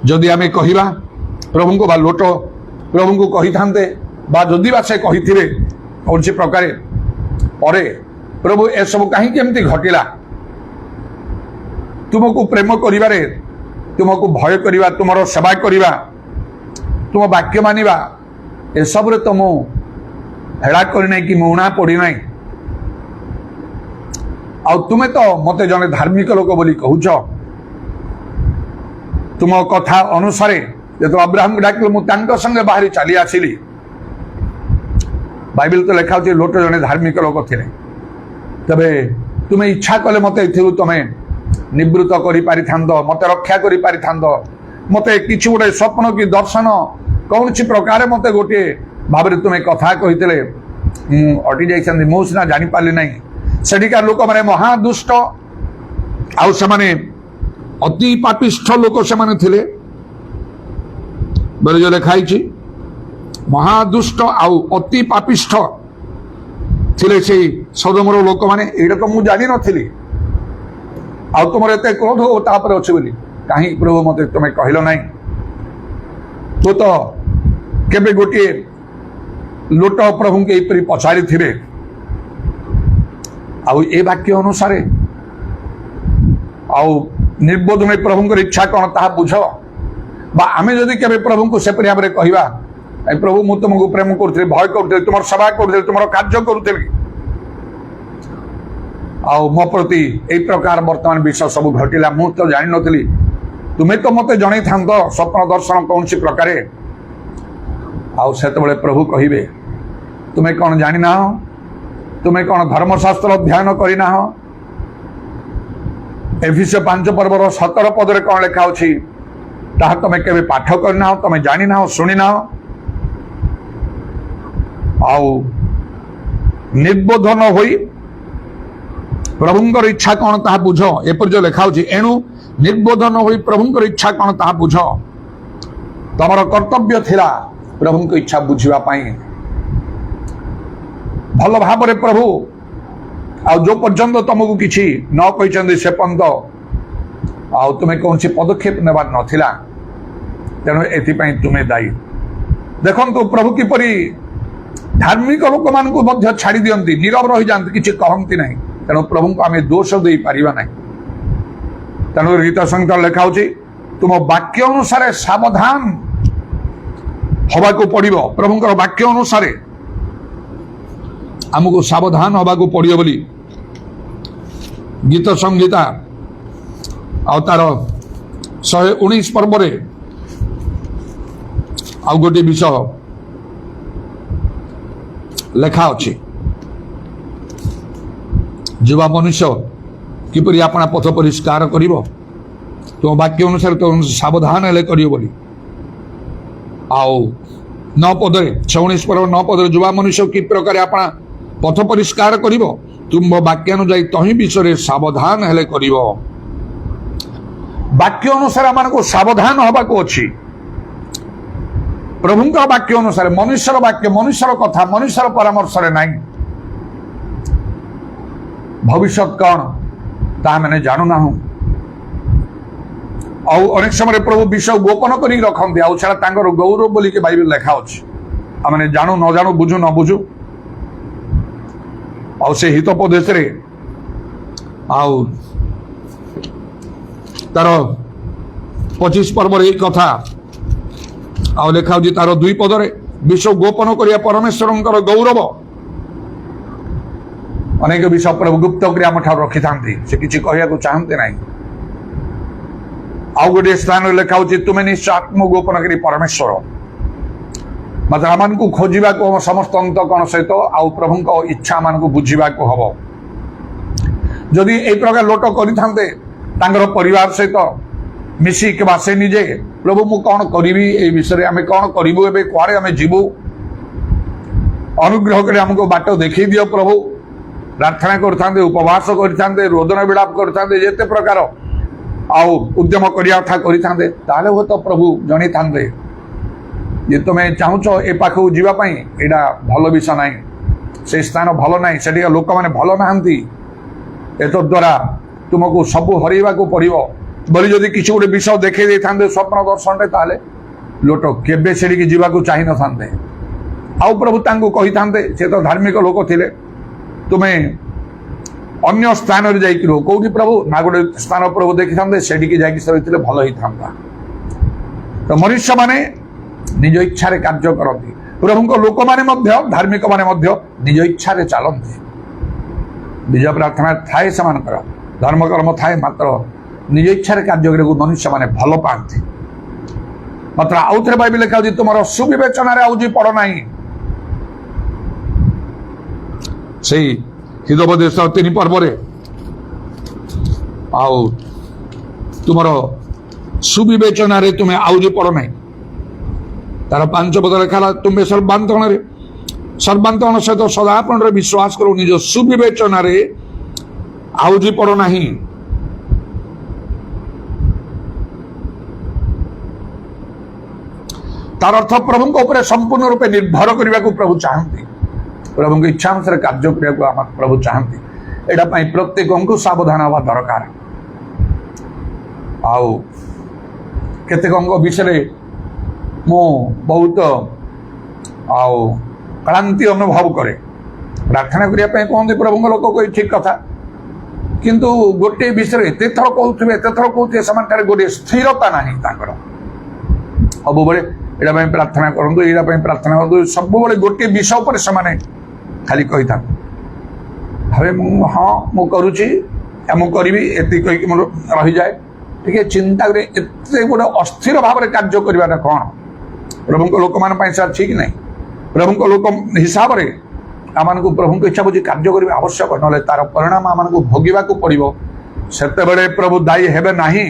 जदि आमे कहिबा प्रभु को लोट प्रभु को कही थांते बा जदि बा से कही थिबे कौन सी प्रकार परे प्रभु ए सब कहीं केमती घटिला तुमको प्रेम करिबारे तुमको भय करिबा तुमरो सेवा करिबा तुम वाक्य मानिबा ए सब रे तुम हेड़ा करि नै कि मुणा पड़ी नै आ तुमे तो मते जने धार्मिक लोक बोली कहूछ तुम कथा अनुसार जो अब्राहम को डाकिल मुझे संगे बाहरी चली आसिली बाइबल तो लिखा होची लोट जने धार्मिक लोक थे तबे तुम्हें इच्छा कले मते तुम्हें निवृत्त करि पारि थांद मते रक्षा करि पारि थांद मते किछि गोटे स्वप्न कि दर्शन कौन सी प्रकार मते गोटे भाव तुम्हें कथा कही अटि जाइछन्ति मु सिना जानि पारली नहीं सेठिकार लोक माने महादुष्ट आउ से अति पापिष्ठ लोक से थिले बोले जो लिखाई महादुष्ट आउ अति पापिष्ठ थिले से सदोमर लोक माने एटा तो मु जानि नथिली आ तुमर एते क्रोध हो तापर अछि बोली काहे प्रभु मते तुमे कहिलो नाही तो केबे गोटे लोट प्रभु के एपरी पछाड़ी थिबे आउ ए वाक्य अनुसार आउ निर्बोध में प्रभु इच्छा कौन ताहा बुझ बा आमे जदि केबे प्रभु को सेपरि भाव में कहबा प्रभु मु तुमको प्रेम करुथि भय करुथि तुमर सेवा करुथि तुमर कार्य करुथि आउ मो प्रति ए प्रकार वर्तमान विषय सब घटिला मु तो जानि नथिली तुम्हें तो मते जणै थांद स्वप्न दर्शन कौन सी प्रकार आउ सेतबेले प्रभु कहिबे तुम्हें कौन जानि ना तुम्हें कौन धर्मशास्त्र अध्ययन करना एफिसियो 5 पर्वर 17 पदरे कौन लिखा अच्छी ताहा तुम्हें केबे पाठ करना तुम्हें जानी ना शुणी ना आउ निर्बोध न होई प्रभुंकर इच्छा कौन ताहा बुझ एपर जो लिखा अच्छी एणु निर्बोध न होई प्रभुंकर इच्छा कौन ताहा बुझ तमर कर्तव्य थिला प्रभु को इच्छा बुझिबा पाई भल भाव प्रभु आ जो पर्यंत तुमको किसी न कहते से पर्यंत आउ तुम्हें कौन सी पदक्षेप नेबार नथिला तेणु एथिपाई तुम्हें दायी देखो प्रभु किपरि धार्मिक लोक मान छाड़ी दियंती नीरव रही जाती किसी कहती ना तेणु प्रभु को आम दोष दे पारिबा नहीं तेणु गीत संहिता लिखा होची तुम वाक्य अनुसार सावधान हवा को पड़िबो प्रभुंकर वाक्य अनुसार आमको सावधान हवा को पड़ियो बोली गीत संहिता ଆଉ ତାର 119 ପର୍ବରେ ଆଉ ଗୋଟିଏ ବିଷୟ ଲେଖା ଅଛି, ଯୁବା ମନୁଷ୍ୟ କିପରି ଆପଣା ପଥ ପରିଷ୍କାର କରିବ, ତୁମ ବାକ୍ୟ ଅନୁସାରେ ତ ସାବଧାନ ହେଲେ କରିବ ବୋଲି। ଆଉ 9 ପଦରେ 19 ପର୍ବ 9 ପଦରେ ଯୁବା ମନୁଷ୍ୟ କି ପ୍ରକାର ଆପଣା ପଥ ପରିଷ୍କାର କରିବ, ତୁମ ବାକ୍ୟାନୁଯାୟୀ ତହିଁ ବିଷୟରେ ସାବଧାନ ହେଲେ କରିବ। ବାକ୍ୟ ଅନୁସାରେ ଆମକୁ ସାବଧାନ ହବାକୁ ଅଛି। ପ୍ରଭୁଙ୍କର ବାକ୍ୟ ଅନୁସାରେ, ମନୁଷ୍ୟର ବାକ୍ୟ, ମନୁଷ୍ୟର କଥା, ମନୁଷ୍ୟର ପରାମର୍ଶରେ ନାହିଁ। ଭବିଷ୍ୟତ କଣ ତାହା ମାନେ ଜାଣୁନାହୁଁ। ଆଉ ଅନେକ ସମୟରେ ପ୍ରଭୁ ବିଷୟ ଗୋପନ କରିକି ରଖନ୍ତି, ଆଉ ସେଟା ତାଙ୍କର ଗୌରବ ବୋଲିକି ବାଇବେଲ ଲେଖା ଅଛି। ଆମେ ଜାଣୁ ନ ଜାଣୁ, ବୁଝୁ ନ ବୁଝୁ, ଆଉ ସେ ହିତୋପଦେଶରେ ଆଉ ତାର 25 ପର୍ବରେ ଏଇ କଥା ଆଉ ଲେଖା ହଉଛି ତାର 2 ପଦରେ, ବିଷୟ ଗୋପନ କରିବା ପରମେଶ୍ୱରଙ୍କର ଗୌରବ। ଅନେକ ବିଷୟ ପ୍ରଭୁ ଗୁପ୍ତ କରି ଆମ ଠାରୁ ରଖିଥାନ୍ତି, ସେ କିଛି କହିବାକୁ ଚାହାନ୍ତି ନାହିଁ। ଆଉ ଗୋଟିଏ ସ୍ଥାନରେ ଲେଖା ହଉଛି, ତୁମେ ନିଶ୍ଚୟ ଆତ୍ମଗୋପନ କରି ପରମେଶ୍ୱର। ମାତ୍ର ଆମମାନଙ୍କୁ ଖୋଜିବାକୁ ହବ ସମସ୍ତ ଅନ୍ତଃକରଣ ସହିତ, ଆଉ ପ୍ରଭୁଙ୍କ ଇଚ୍ଛା ଆମମାନଙ୍କୁ ବୁଝିବାକୁ ହବ। ଯଦି ଏଇ ପ୍ରକାର ଲୋଟ କରିଥାନ୍ତେ ତାଙ୍କର ପରିବାର ସହିତ ମିଶି କିମ୍ବା ସେ ନିଜେ, ପ୍ରଭୁ ମୁଁ କଣ କରିବି, ଏଇ ବିଷୟରେ ଆମେ କଣ କରିବୁ, ଏବେ କୁଆଡେ ଆମେ ଯିବୁ, ଅନୁଗ୍ରହ କରି ଆମକୁ ବାଟ ଦେଖେଇ ଦିଅ ପ୍ରଭୁ, ପ୍ରାର୍ଥନା କରିଥାନ୍ତେ, ଉପବାସ କରିଥାନ୍ତେ, ରୋଦନ ବିଳାପ କରିଥାନ୍ତେ, ଯେତେ ପ୍ରକାର ଆଉ ଉଦ୍ୟମ କରିବା କଥା କରିଥାନ୍ତେ, ତାହେଲେ ହୁଏତ ପ୍ରଭୁ ଜଣେଇଥାନ୍ତେ ଯେ ତୁମେ ଚାହୁଁଛ ଏ ପାଖକୁ ଯିବା ପାଇଁ, ଏଇଟା ଭଲ ବିଷୟ ନାହିଁ, ସେ ସ୍ଥାନ ଭଲ ନାହିଁ, ସେଠିକା ଲୋକମାନେ ଭଲ ନାହାନ୍ତି, ଏତଦ୍ୱାରା ତୁମକୁ ସବୁ ହରେଇବାକୁ ପଡ଼ିବ ବୋଲି ଯଦି କିଛି ଗୋଟେ ବିଷୟ ଦେଖେଇ ଦେଇଥାନ୍ତେ ସ୍ୱପ୍ନ ଦର୍ଶନରେ, ତାହେଲେ ଲୋଟ କେବେ ସେଠିକି ଯିବାକୁ ଚାହିଁନଥାନ୍ତେ। ଆଉ ପ୍ରଭୁ ତାଙ୍କୁ କହିଥାନ୍ତେ, ସେ ତ ଧାର୍ମିକ ଲୋକ ଥିଲେ, ତୁମେ ଅନ୍ୟ ସ୍ଥାନରେ ଯାଇକି ରୁହ। କୋଉଠି ପ୍ରଭୁ ନା ଗୋଟେ ସ୍ଥାନ ପ୍ରଭୁ ଦେଖିଥାନ୍ତେ, ସେଠିକି ଯାଇକି ରହିଥିଲେ ଭଲ ହେଇଥାନ୍ତା। ତ ମନୁଷ୍ୟମାନେ ନିଜ ଇଚ୍ଛାରେ କାର୍ଯ୍ୟ କରନ୍ତି, ପ୍ରଭୁଙ୍କ ଲୋକମାନେ ମଧ୍ୟ, ଧାର୍ମିକ ମାନେ ମଧ୍ୟ ନିଜ ଇଚ୍ଛାରେ ଚାଲନ୍ତି। ନିଜ ପ୍ରାର୍ଥନା ଥାଏ, ସେମାନଙ୍କର ଧର୍ମକର୍ମ ଥାଏ, ମାତ୍ର ନିଜ ଇଚ୍ଛାରେ କାର୍ଯ୍ୟ କରିବାକୁ ମନୁଷ୍ୟମାନେ ଭଲ ପାଆନ୍ତି। ମାତ୍ର ଆଉଥରେ ବାଇବେଲ ଲେଖା ହେଉଛି, ତୁମର ସୁବିବେଚନାରେ ଆଉଜି ପଡ ନାହିଁ। ସେଇ ହିତୋପଦେଶ 3 ପର୍ବରେ ଆଉ ତୁମର ସୁବିବେଚନାରେ ତୁମେ ଆଉଜି ପଡ ନାହିଁ। ତାର 5 ପଦ ଲେଖା ହେଲା, ତୁମେ ସର୍ବାନ୍ତରରେ ସର୍ବାନ୍ତରଣ ସହିତ ସଦାପଣରେ ବିଶ୍ୱାସ କର, ନିଜ ସୁବିବେଚନାରେ ଆଉଜି ପଡ ନାହିଁ। ତାର ଅର୍ଥ ପ୍ରଭୁଙ୍କ ଉପରେ ସମ୍ପୂର୍ଣ୍ଣ ରୂପେ ନିର୍ଭର କରିବାକୁ ପ୍ରଭୁ ଚାହାନ୍ତି, ପ୍ରଭୁଙ୍କ ଇଚ୍ଛା ଅନୁସାରେ କାର୍ଯ୍ୟ କରିବାକୁ ଆମ ପ୍ରଭୁ ଚାହାନ୍ତି। ଏଇଟା ପାଇଁ ପ୍ରତ୍ୟେକଙ୍କୁ ସାବଧାନ ହେବା ଦରକାର। ଆଉ କେତେକଙ୍କ ବିଷୟରେ ମୁଁ ବହୁତ ଆଉ କ୍ଳାନ୍ତି ଅନୁଭବ କରେ। ପ୍ରାର୍ଥନା କରିବା ପାଇଁ କୁହନ୍ତି ପ୍ରଭୁଙ୍କ ଲୋକ, କହି ଠିକ କଥା, କିନ୍ତୁ ଗୋଟିଏ ବିଷୟରେ ଏତେ ଥର କହୁଥିବେ ସେମାନଙ୍କର ଗୋଟିଏ ସ୍ଥିରତା ନାହିଁ ତାଙ୍କର। ସବୁବେଳେ ଏଇଟା ପାଇଁ ପ୍ରାର୍ଥନା କରନ୍ତୁ, ଏଇଟା ପାଇଁ ପ୍ରାର୍ଥନା କରନ୍ତୁ, ସବୁବେଳେ ଗୋଟିଏ ବିଷୟ ଉପରେ ସେମାନେ ଖାଲି କହିଥାନ୍ତି। ଭାବେ ମୁଁ କରୁଛି, ମୁଁ କରିବି, ଏତିକି କହିକି ମୋର ରହିଯାଏ। ଟିକେ ଚିନ୍ତା କରି ଏତେ ଗୋଟେ ଅସ୍ଥିର ଭାବରେ କାର୍ଯ୍ୟ କରିବାଟା କ'ଣ ପ୍ରଭୁଙ୍କ ଲୋକମାନଙ୍କ ପାଇଁ ସେଟା ଠିକ ନାହିଁ। ପ୍ରଭୁଙ୍କ ଲୋକ ହିସାବରେ ଆମମାନଙ୍କୁ ପ୍ରଭୁଙ୍କ ଇଚ୍ଛା ବୁଝି କାର୍ଯ୍ୟ କରିବା ଆବଶ୍ୟକ, ନହେଲେ ତାର ପରିଣାମ ଆମମାନଙ୍କୁ ଭୋଗିବାକୁ ପଡ଼ିବ। ସେତେବେଳେ ପ୍ରଭୁ ଦାୟୀ ହେବେ ନାହିଁ।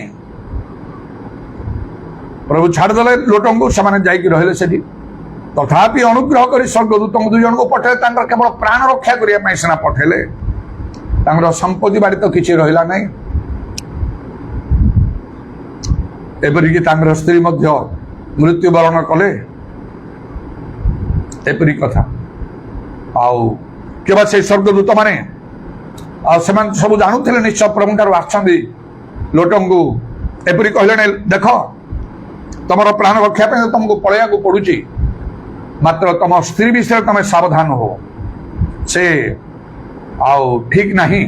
ପ୍ରଭୁ ଛାଡ଼ିଦେଲେ ଲୋଟଙ୍କୁ, ସେମାନେ ଯାଇକି ରହିଲେ ସେଠି। ତଥାପି ଅନୁଗ୍ରହ କରି ସ୍ୱର୍ଗଦୂତଙ୍କୁ 2 ଜଣଙ୍କୁ ପଠେଇଲେ, ତାଙ୍କର କେବଳ ପ୍ରାଣ ରକ୍ଷା କରିବା ପାଇଁ ସିନା ପଠେଇଲେ, ତାଙ୍କର ସମ୍ପତ୍ତି ବାଡ଼ି ତ କିଛି ରହିଲା ନାହିଁ। ଏପରିକି ତାଙ୍କର ସ୍ତ୍ରୀ ମଧ୍ୟ ମୃତ୍ୟୁବରଣ କଲେ। ଏପରି କଥା। ଆଉ କେବଳ ସେଇ ସ୍ୱର୍ଗଦୂତ ମାନେ, ଆଉ ସେମାନେ ସବୁ ଜାଣୁଥିଲେ ନିଶ୍ଚୟ ପ୍ରଭୁଠାରୁ ଆସିଛନ୍ତି ଲୋଟଙ୍କୁ। ଏପରି କହିଲେଣି, ଦେଖ ତମର ପ୍ରାଣ ରକ୍ଷା ପାଇଁ ତମକୁ ପଳେଇବାକୁ ପଡୁଛି, ମାତ୍ର ତମ ସ୍ତ୍ରୀ ବିଷୟରେ ତମେ ସାବଧାନ ହୁଅ, ସେ ଆଉ ଠିକ ନାହିଁ,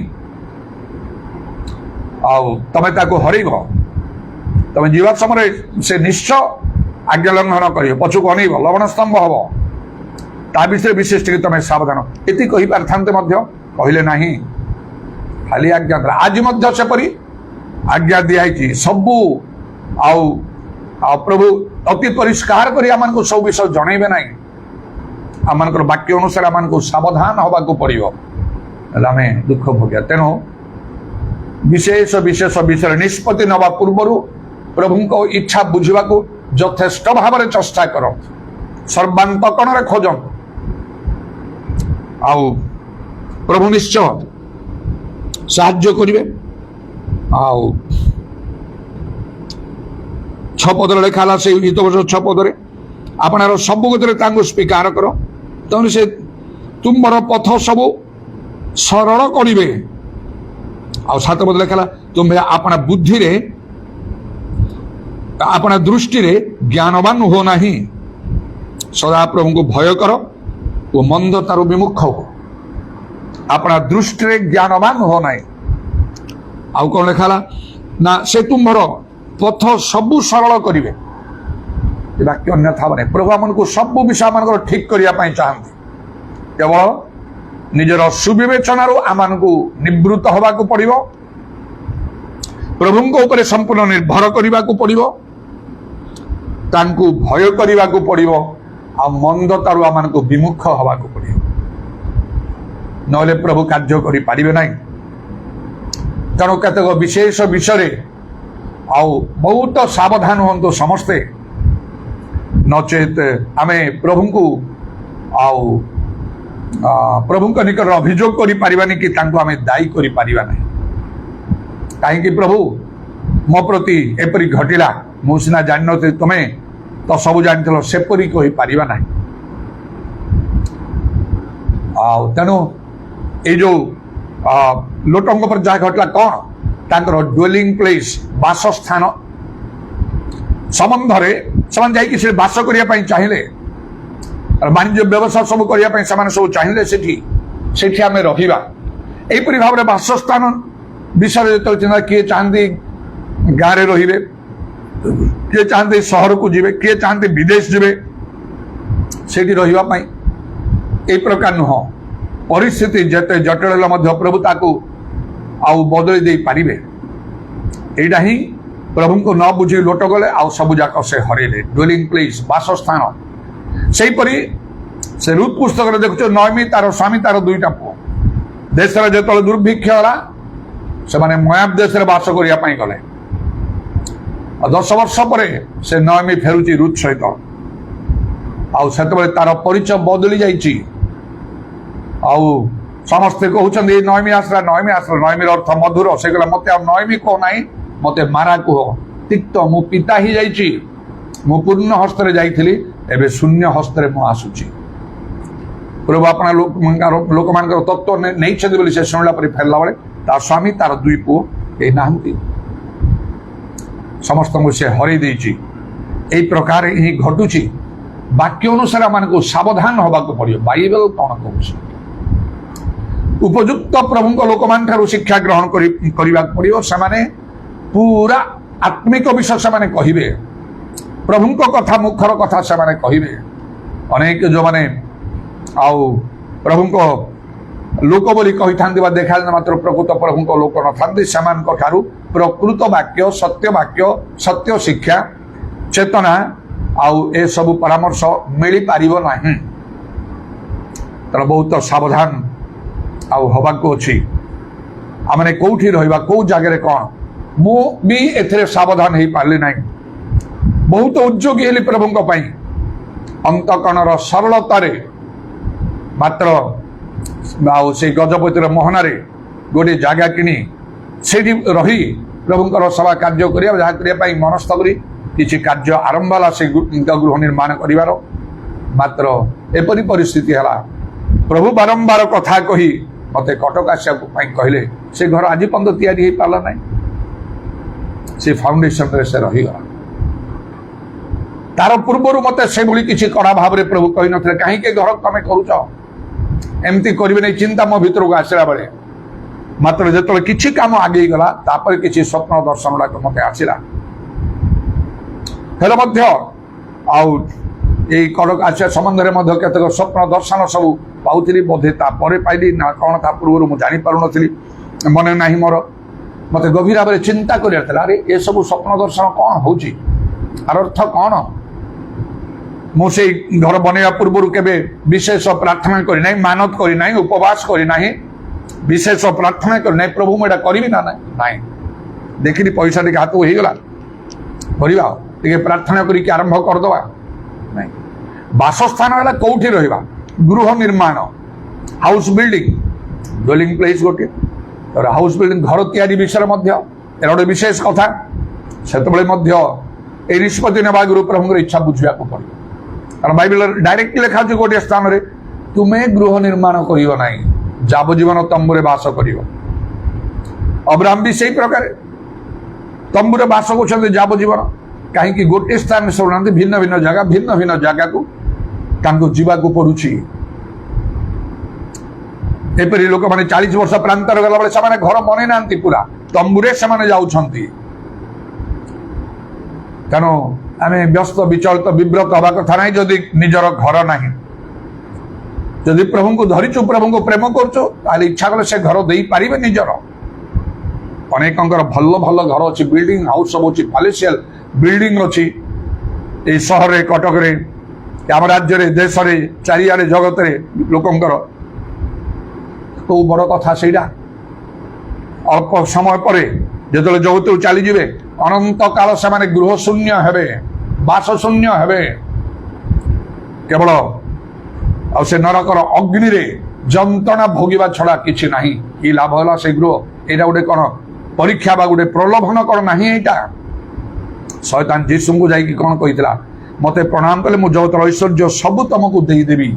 ଆଉ ତମେ ତାକୁ ହରେଇବ। ତମେ ଯିବା ସମୟରେ ସେ ନିଶ୍ଚୟ ଆଜ୍ଞା ଲଙ୍ଘନ କରିବ, ପଛକୁ ଅନେଇବ, ଲବଣ ସ୍ତମ୍ଭ ହବ, ତା ବିଷୟରେ ବିଶେଷ ଟିକେ ତମେ ସାବଧାନ। ଏତି କହିପାରିଥାନ୍ତେ ମଧ୍ୟ, କହିଲେ ନାହିଁ, ଖାଲି ଆଜ୍ଞା। ଆଜି ମଧ୍ୟ ସେପରି आज्ञा दिखाई सबू आउ प्रभु अति परिष्कार कर सब विषय जनइबे ना आम वाक्य अनुसार आम सावधान हवा पड़ो आम दुख भोगिया तेणु विशेष विशेष विषय निष्पत्ति नवा पूर्वर प्रभु को इच्छा बुझा यथेष्ट भाव में चेष्टा कर सर्वांतकण खोज आउ प्रभु निश्चय साहाय्य करेंगे आउ 6 पदर लिखा से हित वर्ष 6 पदरे आपणार सब गति स्वीकार कर तेणु से तुम्हार पथ सब सरल करेंगे आ 7 पद लिखा तुम्हें अपना बुद्धि रे अपना दृष्टि रे ज्ञानवान हो नहीं सदा प्रभु को भय कर वो मंदतार विमुख हो अपना दृष्टि रे ज्ञानवान हो नहीं आउ कौन लिखा ना से तुम्हार पथ सबू सरल करेंगे वाक्य अन्यथा बने प्रभु आम को सब विषय मान ठीक करने चाहती केवल निजर सुविवेचना आम को निवृत्त हवा पड़ो प्रभु ऊपर संपूर्ण निर्भर करने को पड़ो भय करने को पड़ो आ मंदतार आम को विमुख हवा पड़ो नले प्रभु कार्य करें ना तेणु केतक विशेष विषय आउ बहुत सावधान हूँ समस्ते नचेत आम प्रभु को आउ प्रभु निकट अभियोग करें कि आम दायी कर कहीं प्रभु मो प्रति एपरी घटिला मु सीना जान तुम्हें तो सब जान सेपरी कहीपर ना तेणु ये जो लोटों पर जहाँ घटला कौन तांकर ड्वेलिंग प्लेस बासस्थान संबंध से बास करने चाहिए वाणिज्य व्यवसाय सब करने सब चाहिए से आम रहा यहपरी भाव में बासस्थान विषय जो चिंता किए चाहती गाँव में रे किए चाहते सहर को जीवे किए चाहते विदेश जीवे से रही प्रकार नुह परिस्थिति जिते जटिल प्रभु ताकू आउ बदली दे पारे यहीटा ही प्रभु को न बुझे लोट गले आउ सबू जाक से हरइले ड्वेलिंग प्लेस बासस्थान से से रुत पुस्तक देखु नयमी तार स्वामी तार 2टा पुओ देश जो दुर्भिक्ष है से मोआब देश में बास करने गले 10 वर्ष पर से नयमी फेरुची रुत सहित आते तार परिचय बदली जाइए आउ समस्ते कहते नयमी आसला नयमी अर्थ मधुर से कहला मत नयमी कह ना मत मारा कह तिक्त मु पिता ही जाइए मु पूर्ण हस्त जाइली एवं शून्य हस्त आसुची प्रभु अपना लोक मान तत्व नहीं से शुणला पर फेरला बेले तार स्वामी तार 2 पुओ ये नहांती समस्त को से हरई देछि यही प्रकार ही घटुची वाक्य अनुसार मान को सावधान हवा पड़ो बाइबल कौन कहूँ उपयुक्त प्रभु लोक मान शिक्षा ग्रहण करने पड़ो से पूरा आत्मिक विषय से कहे प्रभु कथा मुखर कथा से कहे अनेक जो मैंने आउ प्रभु को लोक बोली कही था देखा मात्र प्रकृत प्रभु लोक न था प्रकृत वाक्य सत्य शिक्षा चेतना आउ ए सब परामर्श मिल पार ना तर बहुत सावधान आउ हवा को अच्छी आम कौटी रहा कौ जगह कौन मु भी एथे सावधान हो पारे ना बहुत उद्योगी हेली प्रभु अंतकणर सरलतार मात्र से गजपतिर मोहनार गोटे जगह किणी से रही प्रभुंर सभा कार्य करने मनस्थ करी किसी कार्य आरंभ है से गृह निर्माण कर मात्र एपरी परिस्थिति है प्रभु बारंबार कथा कही मत कटक आसा कहले से घर आज पर्यंत तैयारी हो पारा ना से फाउंडेशन से रहीगला तार पूर्वर मत से किसी कड़ा भाव में प्रभु कही न कहीं घर तुम करुच एमती करें नहीं चिंता मो भर को आसला बेले मात्र जो किसी काम आगे गला किसी स्वप्न दर्शन गुड़ाक मत आसला कड़क आसिया संबंध में केतक स्वप्न दर्शन सब पाऊली बोधे पाइली ना कौन पूर्व मुझे जापार नी मन ना मोर मत गभीर भाव में चिंता करा अरे ये सब स्वप्न दर्शन कौन हो अर्थ कौन मुझे घर बनवा पूर्व के विशेष प्रार्थना करना मानत करना उपवास करना विशेष प्रार्थना करना प्रभु मुझे करी ना ना देखी पैसा टे हाथ होगा करवा प्रार्थना करके आरंभ करदे नहीं बासस्थान है कौटी रहा गृह निर्माण हाउस बिल्डिंग ड्वेलिंग प्लेस गोटे हाउस बिल्डिंग घर तैयारी विषय गोटे विशेष कथा से निष्पत्ति नेबा गुरु प्रभु इच्छा बुझा पड़ो कारण बाइबल डायरेक्ट लिखा गोटे स्थान में तुम्हें गृह निर्माण करियो नाही जावजीवन तंबुरे बास करियो अब्राहम भी सही प्रकार तंबुरे बास कर जावजीवन कहीं गोटे स्थान में शुणुना भिन्न भिन्न जगह को जीवाक पड़ुछि एपरी लोक मैंने 40 वर्ष प्रांतर गला बेले घर बने ना पूरा तंबुरे से जाउछंती तेणु आम व्यस्त विचलित विव्रत हवा कथा ना जदि निजर घर ना जदि प्रभु को धरीचु प्रभु को प्रेम करचु ताले इच्छा कले से घर दे पारिबे निजर अनेकंकर भल भल घर अच्छी बिल्डिंग हाउस सब अच्छी फालिसियल बिल्डिंग अच्छी ये सहर कटक आम राज्य देश चारिआडे जगत लोकंकर कौ बड़ कथा से अल्प समय पर जो जगत चलीजे अनंत काल से माने गृह शून्य हेबे बास शून्य हेबे केवल से नरकर अग्नि रे जंत्रणा भोगिबा छड़ा किछि नाही कि लाभ होला से गृह एटा गोटे कौन परीक्षा बा गोटे प्रलोभन कौन नाही एटा शैतान जीसु को जाई कौन कहितला मते प्रणाम कले मु जगतर ऐश्वर्य सब तुमको देदेवी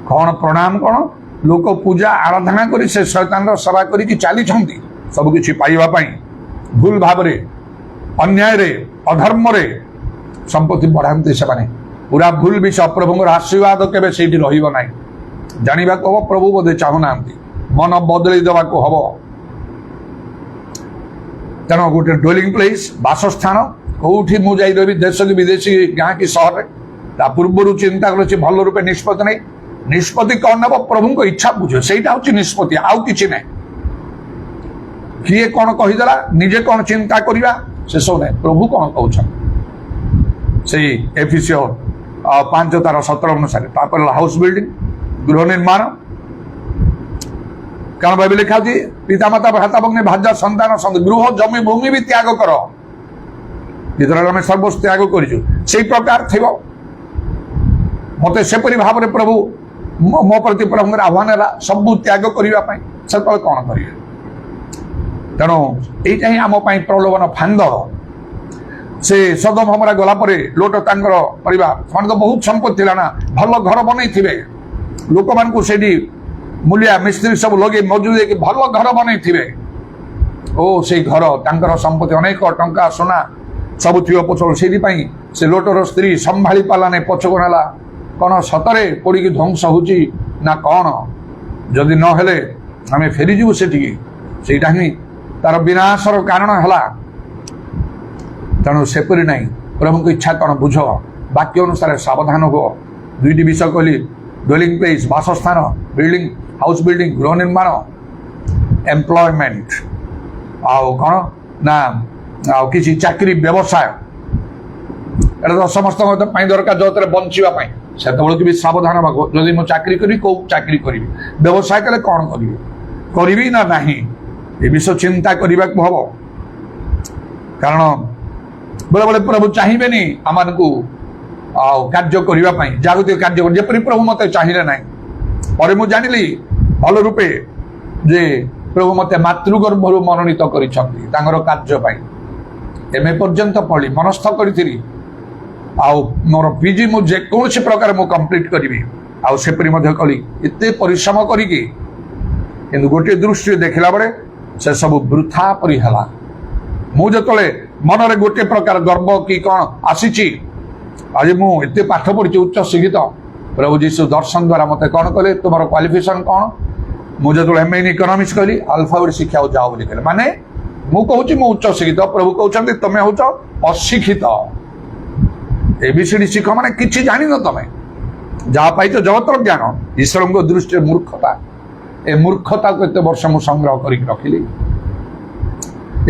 कौन प्रणाम कौन लोक पूजा आराधना करी से शैतान रो सेवा करी चली सब किछि पाइबा पई भूल भाव रे अन्याय रे अधर्म रे संपत्ति बढ़ाते से माने पूरा भूल विषय प्रभु आशीर्वाद केबे सेठी रहिबो नाही जानिबा को प्रभु बोधे चाहना मन बदली देवा को हबो तेणु गोटे ड्वेलिंग प्लेस बासस्थान कौटी मु जाई रही देश की विदेशी गाँ की सहर ता पूर्व चिंता कर भल रूपे निष्पत्ति नहीं निष्पत्ति कौन नब प्रभु को इच्छा बुझ से निष्पत्ति आउ कि ना किए कौन कहीदेला निजे कौन चिंता करवा से सब नहीं प्रभु कौन कहते से एफिसियो 5:17 अनुसार हाउस बिल्डिंग गृह निर्माण कारण बाइबल लिखा पितामाता भ्राता भग्नी भाजा संतान गृह जमी भूमि भी त्याग कर जितने आम सर्वस्व त्याग कर प्रकार थी मत सेपरी भाव में प्रभु मो प्रति प्रभु आह्वान है सब त्याग करने से कौन करेंगे तेणु यही आम प्रलोभन फांद से सदम हमरा गला लोट परिवार तो बहुत संपत्ति ना भल घर बन लोक मान मूलिया मिस्त्री सब लगे मजूरी भल घर बन ओ से घर तांकर संपत्ति अनेक टंका सोना सब थी पचल से लोटर स्त्री संभाली पाला नहीं पछक नाला कौन सतरे पड़ी ध्वंस होची ना कौन जदि न हेले आम फेरीजु से तार विनाशर कारण है तेणु सेपरी नहीं प्रभु को इच्छा कौन बुझ वाक्य अनुसार सावधान हो दुईटी विषय कहली ड्वेलिंग प्लेस बासस्थान बिल्डिंग हाउस बिल्डिंग गृह निर्माण एम्प्लॉयमेंट आउ कौन ना आउ किसी चाकरी व्यवसाय एटा तो समस्त दरकार जगत बंचापी से भी सावधान जदि मुझे चाकरी करी कौ चाकरी करी व्यवसाय कले कौन करी ना नहीं ये विषय चिंता करने को हम कारण बेले बेले प्रभु चाहिए आम को कार्य करने जागतिक कार्य जपरी प्रभु मत चाहिए ना पर मुझे जानिली भल रूपे जे प्रभु मत मातृगर्भर मनोनीत कर कार्य एमए पर्यंत पढ़ी मनस्थ करी मोर पीजी मु जेकोसी प्रकार मु कंप्लीट करी आउपरी कली एत परिश्रम करी गोटे दृष्टि देखला बेले से सब वृथा परी है मुझे मनरे गोटे प्रकार गर्व कि कौन आसी आज मुझे पाठ पढ़ी उच्च शिक्षित प्रभु जीशु दर्शन द्वारा मत कौन कले तुम क्वालिफिकेशन कौन मुझे एम इन इकोनॉमिक्स कहली अल्फाबेट शिक्षा जाओ बोली कहले माने मु कहूँ मु उच्च शिक्षित प्रभु कहते तुम हूँ अशिक्षित एबीसीडी शिख माने किसी जान तुम जहाँ पाई जगतर ज्ञान ईश्वर दृष्टि मूर्खता ए मूर्खता को एत वर्ष मु संग्रह कर रखिली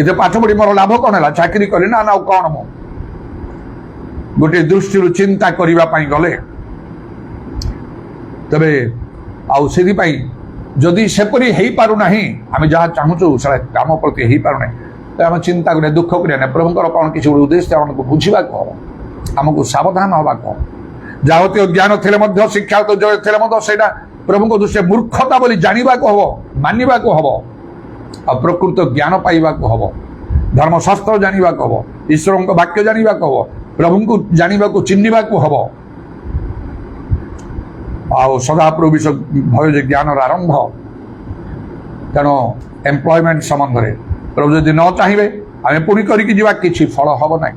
ଏତେ ପାଠ ପଢି ମୋର ଲାଭ କଣ ହେଲା? ଚାକିରି କଲି ନା ଆଉ କଣ? ମୁଁ ଗୋଟିଏ ଦୃଷ୍ଟିରୁ ଚିନ୍ତା କରିବା ପାଇଁ ଗଲେ ତେବେ ଆଉ ସେଥିପାଇଁ ଯଦି ସେପରି ହେଇପାରୁନାହିଁ, ଆମେ ଯାହା ଚାହୁଁଛୁ ସେଟା କାମ ପ୍ରତି ହେଇପାରୁନାହିଁ, ତେବେ ଆମେ ଚିନ୍ତା କରିବା, ଦୁଃଖ କରିବା ନାହିଁ। ପ୍ରଭୁଙ୍କର କ'ଣ କିଛି ଗୋଟେ ଉଦ୍ଦେଶ୍ୟ ଆମକୁ ବୁଝିବାକୁ ହବ, ଆମକୁ ସାବଧାନ ହବାକୁ ହବ। ଯାବତୀୟ ଜ୍ଞାନ ଥିଲେ ମଧ୍ୟ, ଶିକ୍ଷାଗତ ଯୋଗ୍ୟ ଥିଲେ ମଧ୍ୟ ସେଇଟା ପ୍ରଭୁଙ୍କ ଦୃଷ୍ଟିରେ ମୂର୍ଖତା ବୋଲି ଜାଣିବାକୁ ହବ, ମାନିବାକୁ ହବ। ଆଉ ପ୍ରକୃତ ଜ୍ଞାନ ପାଇବାକୁ ହବ, ଧର୍ମଶାସ୍ତ୍ର ଜାଣିବାକୁ ହବ, ଈଶ୍ୱରଙ୍କ ବାକ୍ୟ ଜାଣିବାକୁ ହବ, ପ୍ରଭୁଙ୍କୁ ଜାଣିବାକୁ ଚିହ୍ନିବାକୁ ହବ। ଆଉ ସଦାପ୍ରଭୁ ବିଷୟ ଭୟ ଯେ ଜ୍ଞାନର ଆରମ୍ଭ। ତେଣୁ ଏମ୍ପ୍ଲୟମେଣ୍ଟ ସମ୍ବନ୍ଧରେ ପ୍ରଭୁ ଯଦି ନ ଚାହିଁବେ ଆମେ ପୁଣି କରିକି ଯିବା, କିଛି ଫଳ ହବ ନାହିଁ।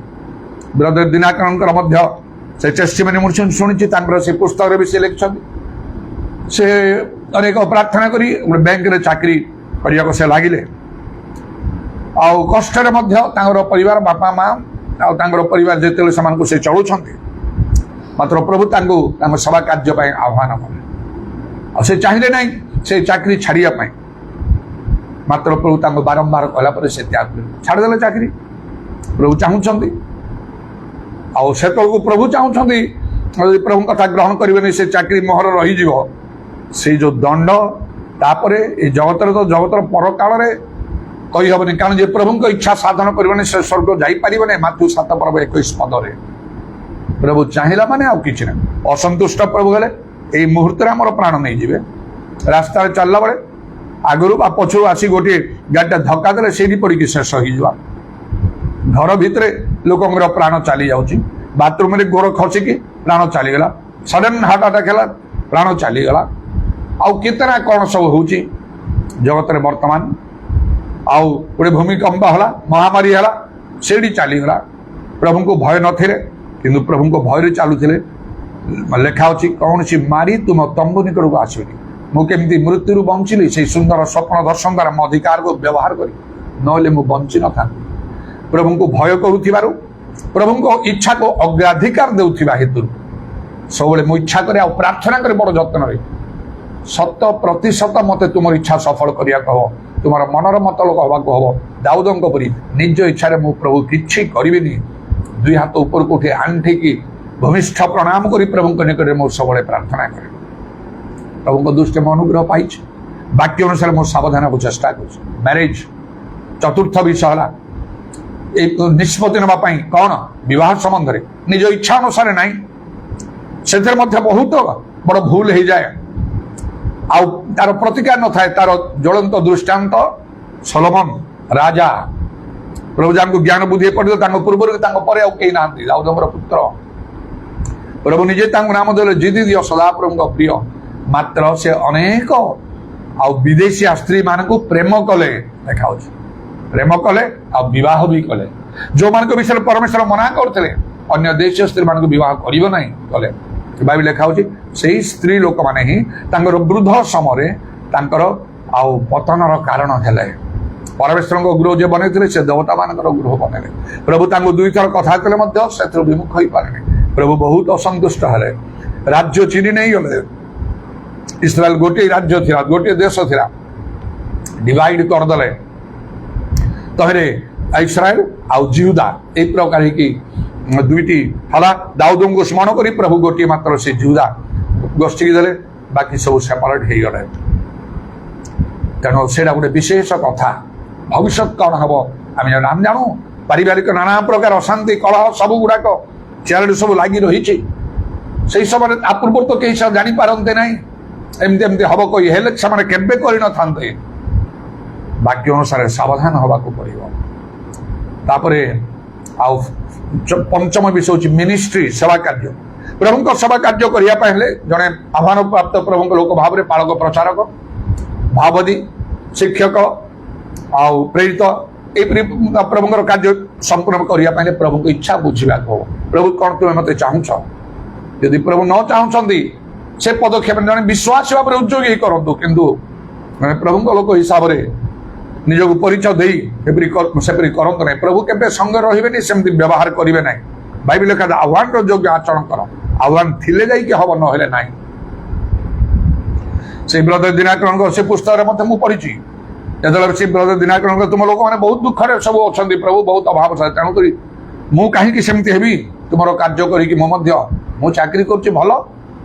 ବ୍ରଦର ଦିନାକରଙ୍କର ମଧ୍ୟ ସେ ଟେଷ୍ଟିମନି ମୁଁ ଶୁଣିଛି, ତାଙ୍କର ସେ ପୁସ୍ତକରେ ବି ସେ ଲେଖିଛନ୍ତି, ସେ ଅନେକ ପ୍ରାର୍ଥନା କରି ଗୋଟେ ବ୍ୟାଙ୍କରେ ଚାକିରି କରିବାକୁ ସେ ଲାଗିଲେ। ଆଉ କଷ୍ଟରେ ମଧ୍ୟ ତାଙ୍କର ପରିବାର, ବାପା ମା ଆଉ ତାଙ୍କର ପରିବାର ଯେତେବେଳେ ସେମାନଙ୍କୁ ସେ ଚଳୁଛନ୍ତି, ମାତ୍ର ପ୍ରଭୁ ତାଙ୍କୁ ତାଙ୍କ ସେବା କାର୍ଯ୍ୟ ପାଇଁ ଆହ୍ୱାନ କଲେ। ଆଉ ସେ ଚାହିଁଲେ ନାହିଁ ସେ ଚାକିରି ଛାଡ଼ିବା ପାଇଁ, ମାତ୍ର ପ୍ରଭୁ ତାଙ୍କୁ ବାରମ୍ବାର କହିଲା ପରେ ସେ ତ୍ୟାଗ କଲେ, ଛାଡ଼ିଦେଲେ ଚାକିରି। ପ୍ରଭୁ ଚାହୁଁଛନ୍ତି, ଆଉ ସେତେବେଳକୁ ପ୍ରଭୁ ଚାହୁଁଛନ୍ତି ଯଦି ପ୍ରଭୁଙ୍କ କଥା ଗ୍ରହଣ କରିବେନି ସେ ଚାକିରି ମୋହର ରହିଯିବ। ସେଇ ଯୋଉ ଦଣ୍ଡ, ତାପରେ ଏଇ ଜଗତର ଜଗତର ପରକାଳରେ କହିହେବନି, କାରଣ ଯେ ପ୍ରଭୁଙ୍କ ଇଚ୍ଛା ସାଧନ କରିବନି ସେ ସ୍ୱର୍ଗ ଯାଇପାରିବନି। ମାତୃ 7:21 ପଦରେ ପ୍ରଭୁ ଚାହିଁଲା ମାନେ ଆଉ କିଛି ନାହିଁ। ଅସନ୍ତୁଷ୍ଟ ପ୍ରଭୁ ହେଲେ ଏଇ ମୁହୂର୍ତ୍ତରେ ଆମର ପ୍ରାଣ ନେଇଯିବେ। ରାସ୍ତାରେ ଚାଲିଲା ବେଳେ ଆଗରୁ ବା ପଛରୁ ଆସି ଗୋଟିଏ ଗାଡ଼ିଟା ଧକ୍କା ଦେଲେ ସେଇଠି ପଡ଼ିକି ଶେଷ ହେଇଯିବା। ଘର ଭିତରେ ଲୋକଙ୍କର ପ୍ରାଣ ଚାଲି ଯାଉଛି, ବାଥରୁମରେ ଗୋଡ଼ ଖସିକି ପ୍ରାଣ ଚାଲିଗଲା, ସଡନ୍ ହାର୍ଟ ଆଟାକ୍ ହେଲା, ପ୍ରାଣ ଚାଲିଗଲା। ଆଉ କେତେ ନା କ'ଣ ସବୁ ହେଉଛି ଜଗତରେ ବର୍ତ୍ତମାନ। ଆଉ ଗୋଟେ ଭୂମିକମ୍ପ ହେଲା, ମହାମାରୀ ହେଲା, ସେଇଠି ଚାଲିଗଲା। ପ୍ରଭୁଙ୍କୁ ଭୟ ନଥିଲେ କିନ୍ତୁ ପ୍ରଭୁଙ୍କ ଭୟରେ ଚାଲୁଥିଲେ। ଲେଖା ଅଛି, କୌଣସି ମାରି ତୁମ ତମ୍ବୁ ନିକଟକୁ ଆସିବେନି। ମୁଁ କେମିତି ମୃତ୍ୟୁରୁ ବଞ୍ଚିଲି ସେଇ ସୁନ୍ଦର ସ୍ୱପ୍ନ ଦର୍ଶନ ଦ୍ୱାରା ମୋ ଅଧିକାରକୁ ବ୍ୟବହାର କରି, ନହେଲେ ମୁଁ ବଞ୍ଚି ନଥାନ୍ତି। ପ୍ରଭୁଙ୍କୁ ଭୟ କରୁଥିବାରୁ, ପ୍ରଭୁଙ୍କ ଇଚ୍ଛାକୁ ଅଗ୍ରାଧିକାର ଦେଉଥିବା ହେତୁରୁ ସବୁବେଳେ ମୁଁ ଇଚ୍ଛା କରେ ଆଉ ପ୍ରାର୍ଥନା କରି ବଡ଼ ଯତ୍ନରେ 100% ମୋତେ ତୁମର ଇଚ୍ଛା ସଫଳ କରିବାକୁ ହବ, ତୁମର ମନର ମତଲବ ହବାକୁ ହବ। ଦାଉଦଙ୍କ ପରି ନିଜ ଇଚ୍ଛାରେ ମୁଁ ପ୍ରଭୁ କିଛି କରିବିନି, ଦୁଇ ହାତ ଉପରକୁ ଉଠି ଆଣ୍ଠିକି ଭୂମିଷ୍ଠ ପ୍ରଣାମ କରି ପ୍ରଭୁଙ୍କ ନିକଟରେ ମୁଁ ସବୁବେଳେ ପ୍ରାର୍ଥନା କରେ। ପ୍ରଭୁଙ୍କ ଦୃଷ୍ଟିରେ ମୁଁ ଅନୁଗ୍ରହ ପାଇଛି, ବାକ୍ୟ ଅନୁସାରେ ମୁଁ ସାବଧାନ ହେବାକୁ ଚେଷ୍ଟା କରୁଛି। ମ୍ୟାରେଜ୍ ଚତୁର୍ଥ ବିଷୟ ହେଲା এই নিষ্পত্তি নেওয়া কଣ বিবাহ সম্বন্ধে নিজ ইচ্ছা অনুসারে নাই, ସେଥିରେ ମଧ୍ୟ ବହୁତ ବଡ଼ ଭୁଲ ହେଇଯାଏ। ଆଉ ତାର ପ୍ରତିକାର ନଥାଏ। ତାର ଜ୍ୱଳନ୍ତ ଦୃଷ୍ଟାନ୍ତ ସଲୋମନ ରାଜା, ପ୍ରଭୁ ଯାହାଙ୍କୁ ଜ୍ଞାନ ବୁଦ୍ଧି ପଡ଼ିଲେ ତାଙ୍କ ପୂର୍ବରୁ ତାଙ୍କ ପରେ ଆଉ କେହି ନାହାନ୍ତି, ଦାଉଦଙ୍କର ପୁତ୍ର। ପ୍ରଭୁ ନିଜେ ତାଙ୍କୁ ନାମ ଦେଲେ ଜିଦି ଦିଅ ସଦାପ୍ରଭୁଙ୍କ ପ୍ରିୟ। ମାତ୍ର ସେ ଅନେକ ଆଉ ବିଦେଶୀ ସ୍ତ୍ରୀ ମାନଙ୍କୁ ପ୍ରେମ କଲେ, ଦେଖାଉଛି ପ୍ରେମ କଲେ ଆଉ ବିବାହ ବି କଲେ। ଯୋଉମାନଙ୍କ ବିଷୟରେ ପରମେଶ୍ୱର ମନା କରୁଥିଲେ ଅନ୍ୟ ଦେଶୀୟ ସ୍ତ୍ରୀ ମାନଙ୍କୁ ବିବାହ କରିବ ନାହିଁ କଲେ। ବାଇବେଲ ଲେଖା ହଉଛି ସେଇ ସ୍ତ୍ରୀ ଲୋକମାନେ ହିଁ ତାଙ୍କର ବୃଦ୍ଧ ସମୟରେ ତାଙ୍କର ଆଉ ପତନର କାରଣ ହେଲେ। ପରମେଶ୍ୱରଙ୍କ ଗୃହ ଯିଏ ବନେଇଥିଲେ ସେ ଦେବତା ମାନଙ୍କର ଗୃହ ବନେଇଲେ। ପ୍ରଭୁ ତାଙ୍କୁ ଦୁଇଥର କଥା କଲେ ମଧ୍ୟ ସେଥିରୁ ବିମୁଖ ହୋଇପାରିଲେ। ପ୍ରଭୁ ବହୁତ ଅସନ୍ତୁଷ୍ଟ ହେଲେ, ରାଜ୍ୟ ଚିନି ନେଇଗଲେ। ଇସ୍ରାଏଲ ଗୋଟିଏ ରାଜ୍ୟ ଥିଲା, ଗୋଟିଏ ଦେଶ ଥିଲା, ଡିଭାଇଡ କରିଦେଲେ। ତହିଁରେ ଇସ୍ରାଏଲ ଆଉ ଜିହୁଦା এই ପ୍ରକାର ହେଇକି ଦୁଇଟି ହେଲା। ଦାଉଦଙ୍କୁ ସ୍ମରଣ କରି ପ୍ରଭୁ ଗୋଟିଏ ମାତ୍ର ସେ ଜିହୁଦା ଗୋଷ୍ଠୀକି ଦେଲେ, ବାକି ସବୁ ସେପାରେଟ ହେଇଗଲେ। ତେଣୁ ସେଇଟା ଗୋଟେ ବିଶେଷ କଥା। ଭବିଷ୍ୟତ କ'ଣ ହବ ଆମେ ଜାଣୁ। ପାରିବାରିକ ନାନା ପ୍ରକାର ଅଶାନ୍ତି, କଳହ ସବୁ ଗୁଡାକ ଚାରିଆଡେ ସବୁ ଲାଗି ରହିଛି। ସେଇ ସମୟରେ ତା ପୂର୍ବରୁ ତ କେହି ଜାଣିପାରନ୍ତି ନାହିଁ ଏମିତି ଏମିତି ହବ କହି, ହେଲେ ସେମାନେ କେବେ କରିନଥାନ୍ତେ। ବାକ୍ୟ ଅନୁସାରେ ସାବଧାନ ହବାକୁ ପଡିବ। ତାପରେ ଆଉ ପଞ୍ଚମ ବିଷୟ ହଉଛି ମିନିଷ୍ଟ୍ରି, ସେବା କାର୍ଯ୍ୟ। ପ୍ରଭୁଙ୍କ ସେବା କାର୍ଯ୍ୟ କରିବା ପାଇଁ ହେଲେ ଜଣେ ଆହ୍ୱାନ ପ୍ରାପ୍ତ ପ୍ରଭୁଙ୍କ ଲୋକ ଭାବରେ ପାଳକ, ପ୍ରଚାରକ, ଭାବବାଦୀ, ଶିକ୍ଷକ ଆଉ ପ୍ରେରିତ ଏହିପରି ପ୍ରଭୁଙ୍କର କାର୍ଯ୍ୟ ସମ୍ପୂର୍ଣ୍ଣ କରିବା ପାଇଁ ପ୍ରଭୁଙ୍କ ଇଚ୍ଛା ବୁଝିବାକୁ ହବ। ପ୍ରଭୁ କ'ଣ ତୁମେ ମତେ ଚାହୁଁଛ? ଯଦି ପ୍ରଭୁ ନ ଚାହୁଁଛନ୍ତି ସେ ପଦକ୍ଷେପ ଜଣେ ବିଶ୍ୱାସୀ ଭାବରେ ଉଦ୍ଯୋଗୀ କରନ୍ତୁ, କିନ୍ତୁ ପ୍ରଭୁଙ୍କ ଲୋକ ହିସାବରେ ନିଜକୁ ପରିଚୟ ଦେଇ ସେପରି କରନ୍ତୁ ନାହିଁ। ପ୍ରଭୁ କେବେ ସଙ୍ଗରେ ରହିବେନି, ସେମିତି ବ୍ୟବହାର କରିବେ ନାହିଁ। ବାଇବେଲ ଲେଖା ଆହ୍ୱାନର ଯୋଗ୍ୟ ଆଚରଣ କର। ଆହ୍ୱାନ ଥିଲେ ଯାଇକି ହବ, ନହେଲେ ନାହିଁ। ସେଇ ବ୍ରଦର ଦିନାକରଣଙ୍କ ସେ ପୁସ୍ତକରେ ମଧ୍ୟ ମୁଁ ପଢିଛି, ଯେତେବେଳେ ସେ ବ୍ରଦର ଦିନାକରଙ୍କ ତୁମ ଲୋକମାନେ ବହୁତ ଦୁଃଖରେ ସବୁ ଅଛନ୍ତି ପ୍ରଭୁ, ବହୁତ ଅଭାବ ଥାଏ, ତେଣୁକରି ମୁଁ କାହିଁକି ସେମିତି ହେବି? ତୁମର କାର୍ଯ୍ୟ କରିକି ମୁଁ ଚାକିରି କରୁଛି ଭଲ,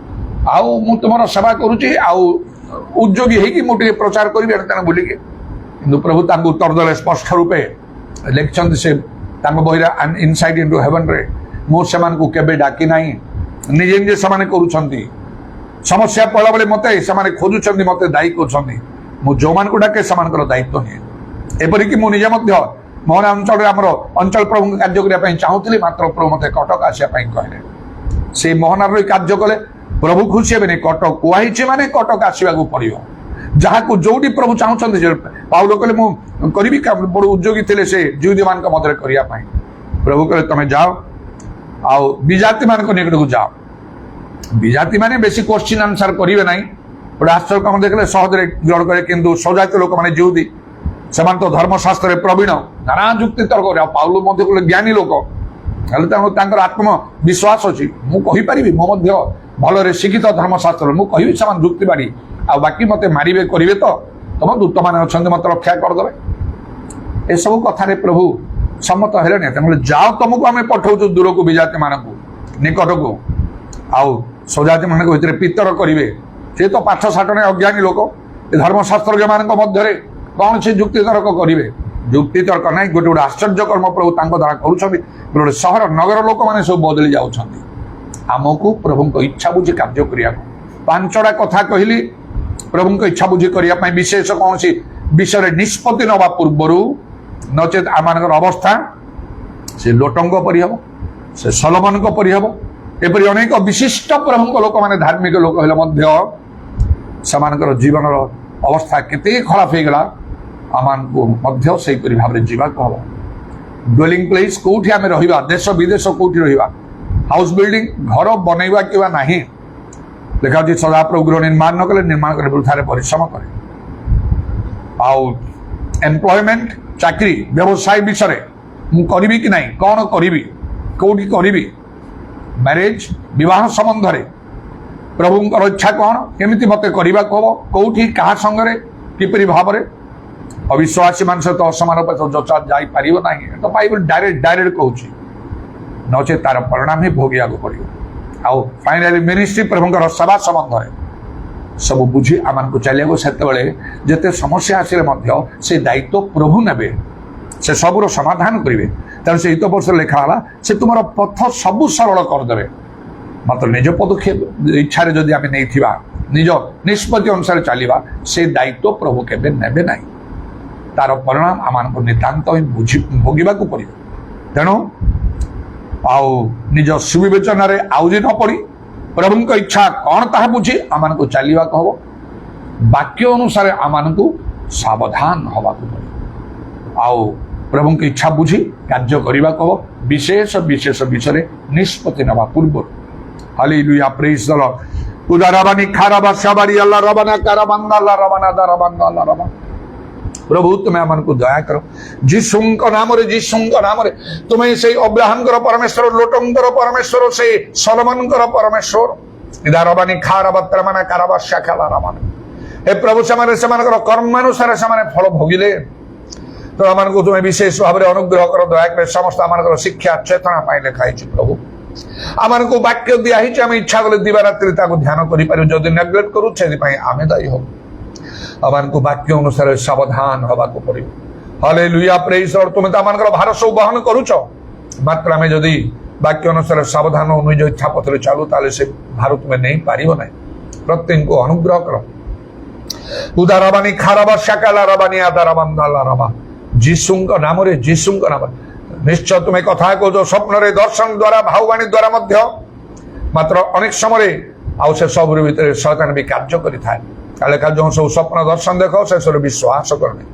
ଆଉ ମୁଁ ତୁମର ସେବା କରୁଛି, ଆଉ ଉଦ୍ୟୋଗୀ ହେଇକି ମୁଁ ଟିକେ ପ୍ରଚାର କରିବି ଏଣେ ତେଣେ ବୁଲିକି। କିନ୍ତୁ ପ୍ରଭୁ ତାଙ୍କୁ ଉତ୍ତର ଦେଲେ ସ୍ପଷ୍ଟ ରୂପେ, ଲେଖିଛନ୍ତି ସେ ତାଙ୍କ ବହିରେ ଇନସାଇଟ୍ ଇଣ୍ଟୁ ହେଭେନରେ, ମୁଁ ସେମାନଙ୍କୁ କେବେ ଡାକି ନାହିଁ, ନିଜେ ନିଜେ ସେମାନେ କରୁଛନ୍ତି। ସମସ୍ୟା ପଡ଼ିଲା ବେଳେ ମତେ ସେମାନେ ଖୋଜୁଛନ୍ତି, ମତେ ଦାୟୀ କରୁଛନ୍ତି, ମୁଁ ଯେଉଁମାନଙ୍କୁ ଡାକେ ସେମାନଙ୍କର ଦାୟିତ୍ୱ ନିଏ। ଏପରିକି ମୁଁ ନିଜେ ମଧ୍ୟ ମୋହନ ଅଞ୍ଚଳରେ ଆମର ଅଞ୍ଚଳ ପ୍ରଭୁଙ୍କ କାର୍ଯ୍ୟ କରିବା ପାଇଁ ଚାହୁଁଥିଲି, ମାତ୍ର ପ୍ରଭୁ ମତେ କଟକ ଆସିବା ପାଇଁ କହିଲେ। ସେଇ ମୋହନାର କାର୍ଯ୍ୟ କଲେ ପ୍ରଭୁ ଖୁସି ହେବେନି। କଟକ କୁହାହେଇଛି ମାନେ କଟକ ଆସିବାକୁ ପଡ଼ିବ। ଯାହାକୁ ଯୋଉଠି ପ୍ରଭୁ ଚାହୁଁଛନ୍ତି, ପାଉଲ କହିଲେ ମୁଁ କରିବି, ବଡ଼ ଉଦ୍ୟୋଗୀ ଥିଲେ ସେ ଜିହୁଦୀ ମାନଙ୍କ ମଧ୍ୟରେ କରିବା ପାଇଁ। ପ୍ରଭୁ କହିଲେ ତମେ ଯାଅ, ଆଉ ବିଜାତି ମାନଙ୍କ ନିକଟକୁ ଯାଅ। ବିଜାତି ମାନେ ବେଶୀ କୋଶ୍ଚିନ୍ ଆନ୍ସର କରିବେ ନାହିଁ, ଗୋଟେ ଆଶ୍ଚର୍ଯ୍ୟ କାମ ଦେଖିଲେ ସହଜରେ ଗ୍ରହଣ କରେ। କିନ୍ତୁ ସ୍ୱଜାତୀୟ ଲୋକମାନେ ଜିହୁଦୀ, ସେମାନେ ତ ଧର୍ମଶାସ୍ତ୍ରରେ ପ୍ରବୀଣ, ନାନା ଯୁକ୍ତି ତର୍କ କରେ। ଆଉ ପାଉଲ ମଧ୍ୟ ଗୋଟେ ଜ୍ଞାନୀ ଲୋକ, ହେଲେ ତାଙ୍କର ଆତ୍ମବିଶ୍ୱାସ ଅଛି, ମୁଁ କହିପାରିବି, ମୁଁ ମଧ୍ୟ ଭଲରେ ଶିକ୍ଷିତ ଧର୍ମଶାସ୍ତ୍ର, ମୁଁ କହିବି ସେମାନେ ଯୁକ୍ତି ବାଢି, ଆଉ ବାକି ମତେ ମାରିବେ କରିବେ ତ ତମ ଦୂତମାନେ ଅଛନ୍ତି ମତେ ରକ୍ଷା କରିଦେବେ। ଏସବୁ କଥାରେ ପ୍ରଭୁ ସମ୍ମତ ହେଲେନି। ତେଣୁ ଯାଅ, ତମକୁ ଆମେ ପଠଉଛୁ ଦୂରକୁ, ବିଜାତି ମାନଙ୍କୁ ନିକଟକୁ, ଆଉ ସ୍ୱଜାତି ମାନଙ୍କ ଭିତରେ ପିତର କରିବେ। ସେ ତ ପାଠ ସାଠ ନାହିଁ, ଅଜ୍ଞାନୀ ଲୋକ। ଏ ଧର୍ମଶାସ୍ତ୍ରଜ୍ଞ ମାନଙ୍କ ମଧ୍ୟରେ କଣ ସେ ଯୁକ୍ତି ତର୍କ କରିବେ? ଯୁକ୍ତି ତର୍କ ନାହିଁ। ଗୋଟେ ଗୋଟେ ଆଶ୍ଚର୍ଯ୍ୟ କର୍ମ ପ୍ରଭୁ ତାଙ୍କ ଦ୍ୱାରା କରୁଛନ୍ତି। ଗୋଟେ ସହର ନଗର ଲୋକମାନେ ସବୁ ବଦଳି ଯାଉଛନ୍ତି। ଆମକୁ ପ୍ରଭୁଙ୍କ ଇଚ୍ଛା ବୁଝି କାର୍ଯ୍ୟ କରିବାକୁ। ପାଞ୍ଚଟା କଥା କହିଲି ପ୍ରଭୁଙ୍କ ଇଚ୍ଛା ବୁଝି କରିବା ପାଇଁ। ବିଶେଷ କୌଣସି ବିଷୟରେ ନିଷ୍ପତ୍ତି ନେବା ପୂର୍ବରୁ, ନଚେତ ଆମମାନଙ୍କର ଅବସ୍ଥା ସେ ଲୋଟଙ୍କ ପରି ହେବ, ସେ ସଲୋମନଙ୍କ ପରି ହେବ। ଏପରି ଅନେକ ବିଶିଷ୍ଟ ପ୍ରଭୁଙ୍କ ଲୋକମାନେ, ଧାର୍ମିକ ଲୋକ ହେଲେ ମଧ୍ୟ ସେମାନଙ୍କର ଜୀବନର ଅବସ୍ଥା କେତେ ଖରାପ ହେଇଗଲା, ଆମମାନଙ୍କୁ ମଧ୍ୟ ସେହିପରି ଭାବରେ ଯିବାକୁ ହବ। ଡ୍ୱେଲିଂ ପ୍ଲେସ୍ କୋଉଠି ଆମେ ରହିବା, ଦେଶ ବିଦେଶ କୋଉଠି ରହିବା, ହାଉସ ବିଲ୍ଡିଂ, ଘର ବନେଇବା କିମ୍ବା ନାହିଁ। ଲେଖା ଅଛି ସଦାପ୍ରଭୁ ଗୃହ ନିର୍ମାଣ ନ କଲେ ନିର୍ମାଣ କରି ବୃଥାରେ ପରିଶ୍ରମ କରେ। ଆଉ ଏମ୍ପ୍ଲୟମେଣ୍ଟ, ଚାକିରି, ବ୍ୟବସାୟ ବିଷୟରେ ମୁଁ କରିବି କି ନାହିଁ, କଣ କରିବି, କୋଉଠି କରିବି, ମ୍ୟାରେଜ, ବିବାହ ସମ୍ବନ୍ଧରେ ପ୍ରଭୁଙ୍କର ଇଚ୍ଛା କଣ, କେମିତି ମତେ କରିବାକୁ ହବ, କୋଉଠି କାହା ସଙ୍ଗରେ କିପରି ଭାବରେ। ଅବିଶ୍ୱାସୀ ମାନଙ୍କ ସହିତ ଅସମାନ ଯୋଚା ଯାଇପାରିବ ନାହିଁ, ତ ବାଇବଲ ଡାଇରେକ୍ଟ କହୁଛି, ନଚେତ ତାର ପରିଣାମ ହିଁ ଭୋଗିବାକୁ ପଡିବ। ଆଉ ଫାଇନାଲି ମିନିଷ୍ଟ୍ରି, ପ୍ରଭୁଙ୍କର ସେବା ସମ୍ବନ୍ଧରେ ସବୁ ବୁଝି ଆମମାନଙ୍କୁ ଚାଲିବାକୁ, ସେତେବେଳେ ଯେତେ ସମସ୍ୟା ଆସିଲେ ମଧ୍ୟ ସେ ଦାୟିତ୍ୱ ପ୍ରଭୁ ନେବେ, ସେ ସବୁର ସମାଧାନ କରିବେ। ତେଣୁ ସେ ହିତବର୍ଷରେ ଲେଖା ହେଲା, ସେ ତୁମର ପଥ ସବୁ ସରଳ କରିଦେବେ। ମାତ୍ର ନିଜ ପଦକ୍ଷେପ ଇଚ୍ଛାରେ ଯଦି ଆମେ ନେଇଥିବା, ନିଜ ନିଷ୍ପତ୍ତି ଅନୁସାରେ ଚାଲିବା, ସେ ଦାୟିତ୍ୱ ପ୍ରଭୁ କେବେ ନେବେ ନାହିଁ। ତାର ପରିଣାମ ଆମମାନଙ୍କୁ ନିତାନ୍ତ ଭୋଗିବାକୁ ପଡ଼ିବ। ତେଣୁ ଆଉ ନିଜ ସୁବିବେଚନାରେ ଆଉଜି ନ ପଡି, ପ୍ରଭୁଙ୍କ ଇଚ୍ଛା କଣ ତାହା ବୁଝି ଆମମାନଙ୍କୁ ଚାଲିବାକୁ ହବ। ବାକ୍ୟ ଅନୁସାରେ ଆମମାନଙ୍କୁ ସାବଧାନ ହବାକୁ ପଡ଼ିବ। ଆଉ ପ୍ରଭୁଙ୍କ ଇଚ୍ଛା ବୁଝି କାର୍ଯ୍ୟ କରିବାକୁ ହବ, ବିଶେଷ ବିଶେଷ ବିଷୟରେ ନିଷ୍ପତ୍ତି ନେବା ପୂର୍ବରୁ। Hallelujah, praise the Lord. ଉଦାରାବାନି ଖାରାବା ସାବାରି ଆଲ୍ଲାହ ରବାନା କାରାବାନ୍ଦା ଆଲ୍ଲାହ ରବାନା ଦାରାବାନ୍ଦା ଆଲ୍ଲାହ ରବାନା। ପ୍ରଭୁ ତୁମେ ଆମମାନଙ୍କୁ ଦୟା କର, ଯୀଶୁଙ୍କ ନାମରେ ତୁମେ ସେଇ ଅବ୍ରାହମଙ୍କର ପରମେଶ୍ୱର, ଲୋଟଙ୍କର ପରମେଶ୍ୱର, ସେଇ ସଲୋମନଙ୍କର ପରମେଶ୍ୱର। ଇଦାରବାନି ଖାରାବାତ୍ରମାନା କାରାବାସ୍ୟା ଖାଲା ରବାନା। ହେ ପ୍ରଭୁ, ସେମାନଙ୍କର କର୍ମାନୁସାରେ ସେମାନେ ଫଳ ଭୋଗିଲେ, ତ ଆମମାନଙ୍କୁ ତୁମେ ବିଶେଷ ଭାବରେ ଅନୁଗ୍ରହ କର, ଦୟା କର। ସମସ୍ତ ଆମମାନଙ୍କର ଶିକ୍ଷା ଚେତନା ପାଇଁ ଲେଖା ହେଇଛି ପ୍ରଭୁ। ଆମମାନଙ୍କୁ ବାକ୍ୟ ଦିଆ ହେଇଛି, ଆମେ ଇଚ୍ଛା କଲେ ଦିବାରାତ୍ରି ତାକୁ ଧ୍ୟାନ କରିପାରିବୁ। ଯଦି ନେଗ୍ଲେକ୍ଟ କରୁ, ସେଥିପାଇଁ ଆମେ ଦାୟୀ ହବୁ। ଆମମାନଙ୍କୁ ବାକ୍ୟ ଅନୁସାରେ ସାବଧାନ ହବାକୁ ପଡିବ। Hallelujah, praise the Lord. ତୁମେ ତ ଆମମାନଙ୍କର ଭାର ସବୁ ବହନ କରୁଛ, ମାତ୍ର ଆମେ ଯଦି ବାକ୍ୟ ଅନୁସାରେ ସାବଧାନ ନିଜ ଇଚ୍ଛା ପଥରେ ଚାଲୁ, ତାହେଲେ ସେ ଭାର ତୁମେ ନେଇପାରିବ ନାହିଁ। ପ୍ରତ୍ୟେକଙ୍କୁ ଅନୁଗ୍ରହ କର। ଉଦାରବାନି ଖାରାବା ଶାକାଲା ରବାନି ଆଦାରାବାନ୍ଦାଲା ରବା। ଯୀଶୁଙ୍କ ନାମରେ ନିଶ୍ଚୟ ତୁମେ କଥା କହୁଛ, ସ୍ୱପ୍ନରେ, ଦର୍ଶନ ଦ୍ୱାରା, ଭାଉବାଣୀ ଦ୍ୱାରା ମଧ୍ୟ। ମାତ୍ର ଅନେକ ସମୟରେ ଆଉ ସେ ସବୁର ଭିତରେ ଶୟତାନ ବି କାର୍ଯ୍ୟ କରିଥାଏ। ଲେଖା ଯେଉଁ ସବୁ ସ୍ୱପ୍ନ ଦର୍ଶନ ଦେଖ, ସେସବୁ ବିଶ୍ୱାସ କରନି।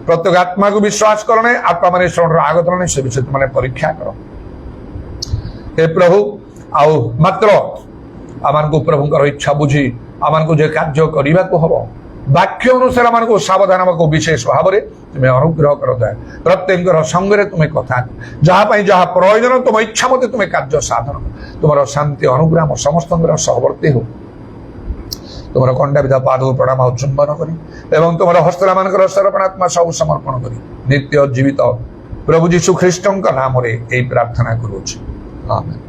ପ୍ରତ୍ୟେକ ଆତ୍ମାକୁ ବିଶ୍ୱାସ କରନି, ଆତ୍ମାମାନେ ଈଶ୍ୱରର ଆଗତ ନାହିଁ, ସେ ବିଷୟ ତୁମେ ପରୀକ୍ଷା କର। ହେ ପ୍ରଭୁ, ଆଉ ମାତ୍ର ଆମମାନଙ୍କୁ ପ୍ରଭୁଙ୍କର ଇଚ୍ଛା ବୁଝି ଆମମାନଙ୍କୁ ଯେ କାର୍ଯ୍ୟ କରିବାକୁ ହବ, ବାକ୍ୟ ଅନୁସାରେ ଆମମାନଙ୍କୁ ସାବଧାନ ହେବାକୁ ବିଶେଷ ଭାବରେ ତୁମେ ଅନୁଗ୍ରହ କର। ପ୍ରତ୍ୟେକଙ୍କର ସଙ୍ଗରେ ତୁମେ କଥା, ଯାହା ପାଇଁ ଯାହା ପ୍ରয়োଜନ ତୁମ ଇଚ୍ଛା ମତେ ତୁମେ କାର୍ଯ୍ୟ ସାଧନ। ତୁମର ଶାନ୍ତି ଅନୁଗ୍ରହ ଆମ ସମସ୍ତଙ୍କର ସହବର୍ତ୍ତୀ ହଉ। ତୁମର ଖଣ୍ଡାବିଧା ପାଦକୁ ପ୍ରଣାମ ଚୁମ୍ବନ କରି ଏବଂ ତୁମର ହସ୍ତମାନଙ୍କର ସରପଣାତ୍ମା ସବୁ ସମର୍ପଣ କରି ନିତ୍ୟ ଜୀବିତ ପ୍ରଭୁ ଯୀଶୁ ଖ୍ରୀଷ୍ଟଙ୍କ ନାମରେ ଏହି ପ୍ରାର୍ଥନା କରୁଅଛି, ଆମେନ୍।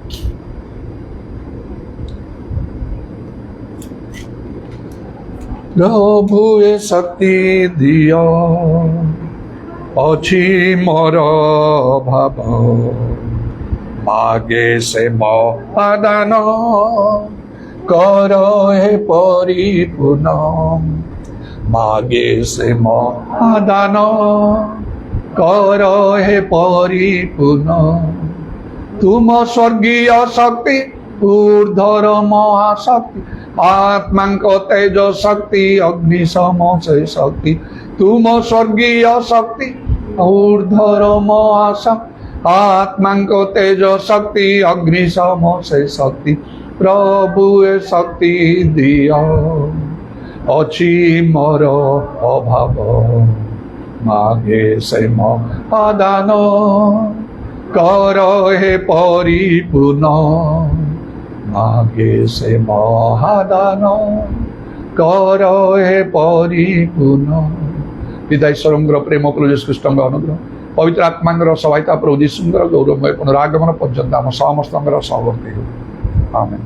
ପ୍ରଭୁ ଏ ଶକ୍ତି ଦିଅ, ଅଛି ମୋର ଭାବ, ମାଗେ ସେ ମହାଦାନ, କର ହେ ପରିପୂର୍ଣ୍ଣ, ମାଗେ ସେ ମହାଦାନ, କର ହେ ପରିପୂର୍ଣ୍ଣ। ତୁମ ସ୍ୱର୍ଗୀୟ ଶକ୍ତି ঊর্ধ্বর মহাশক্তি, আত্মাঙ্ক তেজ শক্তি, অগ্নি সম সে শক্তি, তুম স্বর্গীয় শক্তি ঊর্ধ্বর মহাশক্তি, আত্মাঙ্ক তেজ শক্তি, অগ্নি সম সে শক্তি, প্রভু এ শক্তি দিও, অছি মোর অভাব, মাগে সে মহাদান, কর হে পরিপূর্ণ, মাগে সে মহাদান, কর হে পরিপূর্ণ। পিতা ঈশ্বরঙ্গর প্রেম প্রভু যীশু খ্ରୀଷ୍ଟଙ୍କ ଅନୁଗ୍ରହ, ପବିତ୍ର ଆତ୍ମାଙ୍କର ସହାୟତା ପ୍ରଭୁ ଯୀଶୁଙ୍କର ଗୌରବମୟ ପୁନରାଗମନ ପର୍ଯ୍ୟନ୍ତ ଆମ ସମସ୍ତଙ୍କର ସହବର୍ତ୍ତୀ ହେଉ, ଆମେନ୍।